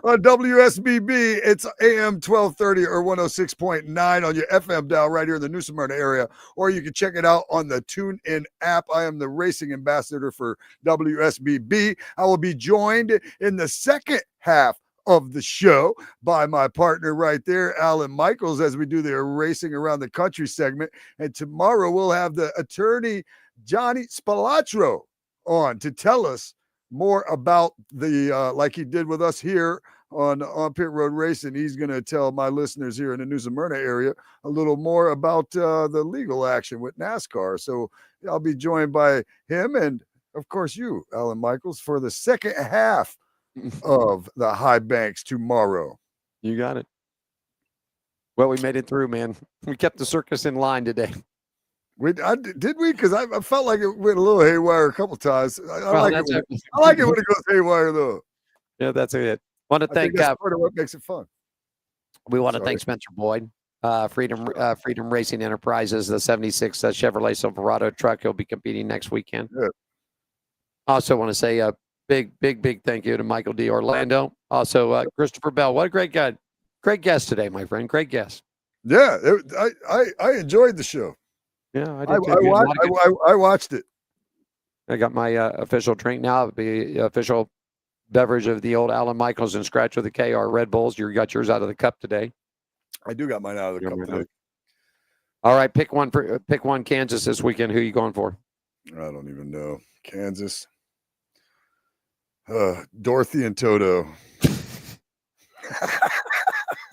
On WSBB, it's AM 1230 or 106.9 on your FM dial right here in the New Smyrna area, or you can check it out on the TuneIn app. I am the racing ambassador for WSBB. I will be joined in the second half of the show by my partner right there, Alan Michaels, as we do the Racing Around the Country segment. And tomorrow we'll have the attorney Johnny Spilatro on to tell us more about the like he did with us here on Pit Road Racing. He's going to tell my listeners here in the New Smyrna area a little more about the legal action with NASCAR. So I'll be joined by him and, of course, you, Alan Michaels, for the second half of the High Banks tomorrow. You got it. Well, we made it through, man. We kept the circus in line today. Did we? Because I felt like it went a little haywire a couple times. I like it when it goes haywire, though. Yeah, that's it. Want to thank that's part of what makes it fun. We want to thank Spencer Boyd, Freedom Racing Enterprises, the 76 Chevrolet Silverado truck. He'll be competing next weekend. Yeah. Also want to say a big thank you to Michael D. Orlando. Also, Christopher Bell. What a great guy. Great guest today, my friend. Great guest. Yeah, I enjoyed the show. Yeah, I did. I watched it. I got my official drink now. The official beverage of the old Alan Michaels and Scratch with a K are Red Bulls. You got yours out of the cup today. I do got mine out of the cup today. All right, pick one Kansas this weekend. Who are you going for? I don't even know. Kansas. Dorothy and Toto.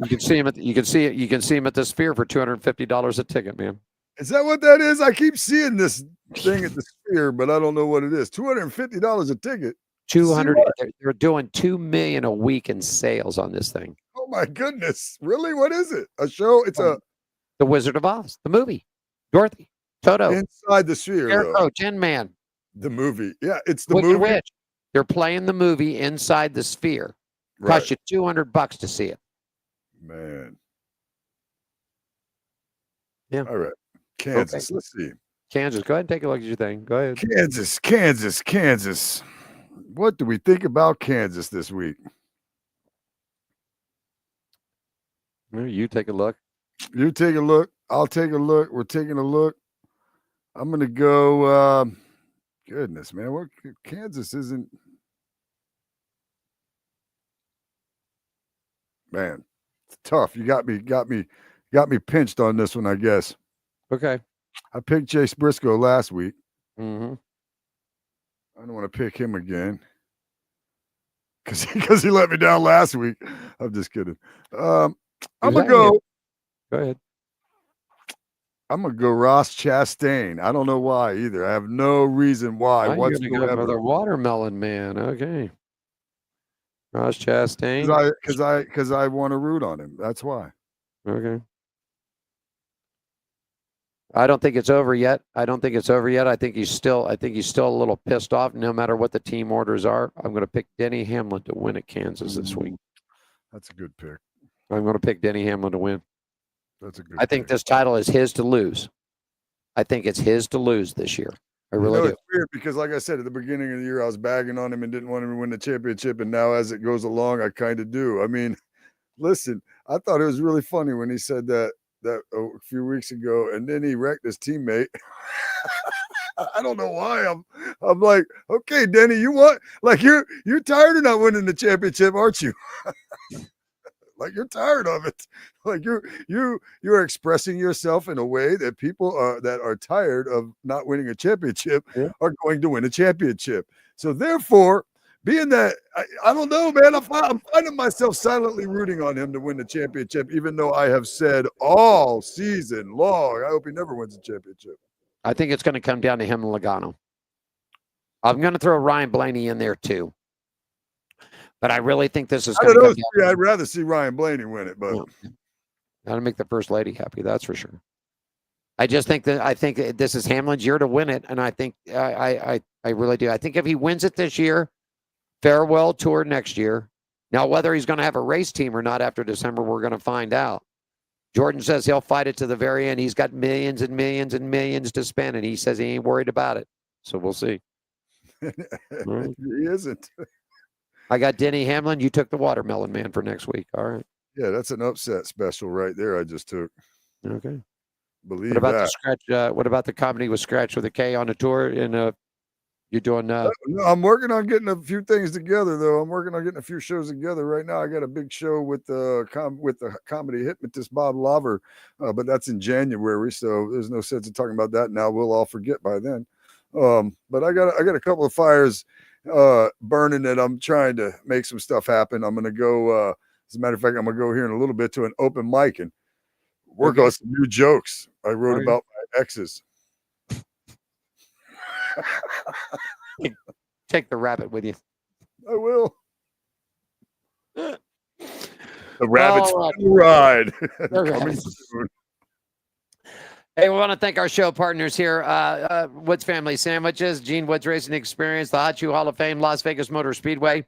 You can see him at the Sphere for $250 a ticket, man. Is that what that is? I keep seeing this thing at the Sphere, but I don't know what it is. $250 a ticket. 200. They're doing $2 million a week in sales on this thing. Oh my goodness! Really? What is it? A show? It's The Wizard of Oz, the movie. Dorothy, Toto, inside the Sphere. Scarecrow, Tin Man. The movie. Yeah, it's the Wicked movie. Witch. They're playing the movie inside the Sphere. Right. Cost you $200 to see it. Man. Yeah. All right. Kansas. Okay. Let's see. Kansas. Go ahead and take a look at your thing. Go ahead. Kansas. What do we think about Kansas this week? You take a look. You take a look. I'll take a look. We're taking a look. I'm going to go. Goodness, man. What Kansas isn't. Man, it's tough. You got me pinched on this one, I guess. Okay. I picked Chase Briscoe last week. Mm-hmm. I don't want to pick him again because he let me down last week. I'm just kidding. I'm gonna go. Go ahead. I'm gonna go Ross Chastain. I don't know why either. I have no reason why whatsoever. Go for the watermelon man. Okay. Ross Chastain. Because I want to root on him. That's why. Okay. I don't think it's over yet. I think he's still a little pissed off no matter what the team orders are. I'm going to pick Denny Hamlin to win at Kansas this week. That's a good pick. I'm going to pick Denny Hamlin to win. That's a good I think this title is his to lose. I think it's his to lose this year. I really do. It's weird because, like I said, at the beginning of the year, I was bagging on him and didn't want him to win the championship. And now as it goes along, I kind of do. I mean, listen, I thought it was really funny when he said that a few weeks ago, and then he wrecked his teammate. I don't know why. I'm like, okay, Denny, you want you're tired of not winning the championship, aren't you? Like you're tired of it. Like you're expressing yourself in a way that people that are tired of not winning a championship are going to win a championship. So therefore, being that I don't know, man, I'm finding myself silently rooting on him to win the championship, even though I have said all season long, I hope he never wins a championship. I think it's going to come down to him and Logano. I'm going to throw Ryan Blaney in there too. But I really think this is going to come down. I'd rather see Ryan Blaney win it, but that'll make the first lady happy, that's for sure. I just think that this is Hamlin's year to win it, and I think I really do. I think if he wins it this year, farewell tour next year. Now, whether he's going to have a race team or not after December, we're going to find out. Jordan says he'll fight it to the very end. He's got millions and millions and millions to spend, and he says he ain't worried about it. So we'll see. Right. He isn't. I got Denny Hamlin. You took the Watermelon Man for next week. All right. Yeah, that's an upset special right there. I just took. Okay. Believe what about that. the scratch? What about the comedy with Scratch with a K on the tour? And you're doing. No, I'm working on getting a few things together, though. I'm working on getting a few shows together right now. I got a big show with the comedy hypnotist Bob Lauver, but that's in January, so there's no sense in talking about that now. We'll all forget by then. But I got a couple of fires burning that I'm trying to make some stuff happen. I'm gonna go. As a matter of fact, I'm gonna go here in a little bit to an open mic and work on some new jokes I wrote about my exes. Take the rabbit with you. I will. The rabbit's ride. Coming soon. Hey, we want to thank our show partners here. Woods Family Sandwiches, Gene Woods Racing Experience, the Hot Shoe Hall of Fame, Las Vegas Motor Speedway,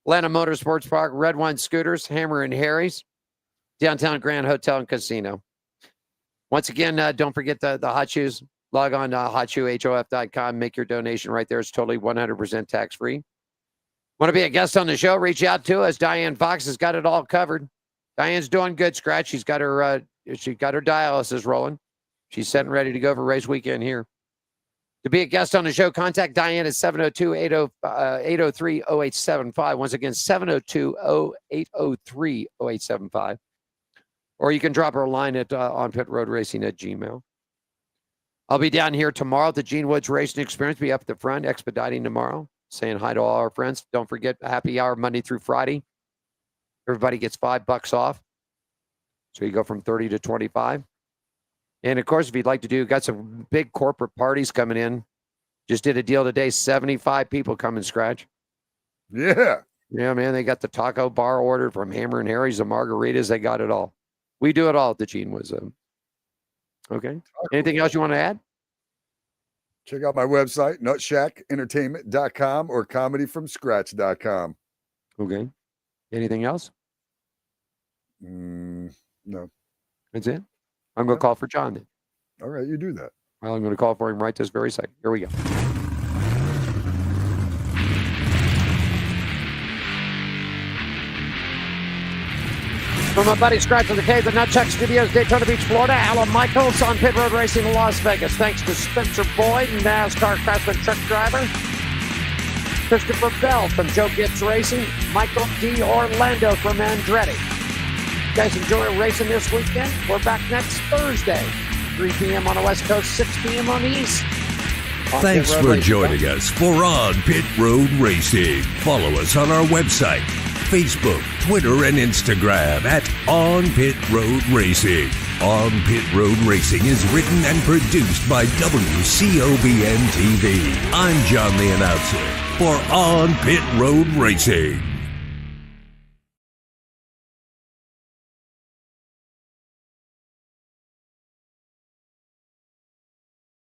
Atlanta Motorsports Park, Red Wine Scooters, Hammer and Harry's, Downtown Grand Hotel and Casino. Once again, don't forget the hot shoes. Log on to hotshoehof.com. Make your donation right there. It's totally 100% tax-free. Want to be a guest on the show? Reach out to us. Diane Fox has got it all covered. Diane's doing good, Scratch. She's got her dialysis rolling. She's set and ready to go for race weekend here. To be a guest on the show, contact Diane at 702-803-0875. Once again, 702-803-0875. Or you can drop her a line at onpitroadracing@gmail.com. I'll be down here tomorrow at the Gene Woods Racing Experience. Be up at the front, expediting tomorrow. Saying hi to all our friends. Don't forget, happy hour Monday through Friday. Everybody gets $5 off. So you go from 30 to 25. And, of course, if you'd like to got some big corporate parties coming in. Just did a deal today, 75 people coming, Scratch. Yeah. Yeah, man, they got the taco bar ordered from Hammer and Harry's, the margaritas. They got it all. We do it all at the Gene Woods. Okay. Anything else you want to add? Check out my website, nutshackentertainment.com or comedyfromscratch.com. Okay. Anything else? No. That's it? I'm going to call for John then. All right, you do that. Well, I'm going to call for him right this very second. Here we go. From my buddy Scratch of the Cave, the Nutchuck Studios, Daytona Beach, Florida, Alan Michaels on Pit Road Racing in Las Vegas. Thanks to Spencer Boyd, NASCAR Craftsman truck driver. Christopher Bell from Joe Gibbs Racing. Michael D. Orlando from Andretti. You guys enjoy racing this weekend? We're back next Thursday, 3 p.m. on the West Coast, 6 p.m. on the East. Thanks for joining us for On Pit Road Racing. Follow us on our website, Facebook, Twitter, and Instagram at On Pit Road Racing. On Pit Road Racing is written and produced by WCOBN TV. I'm John the Announcer for On Pit Road Racing.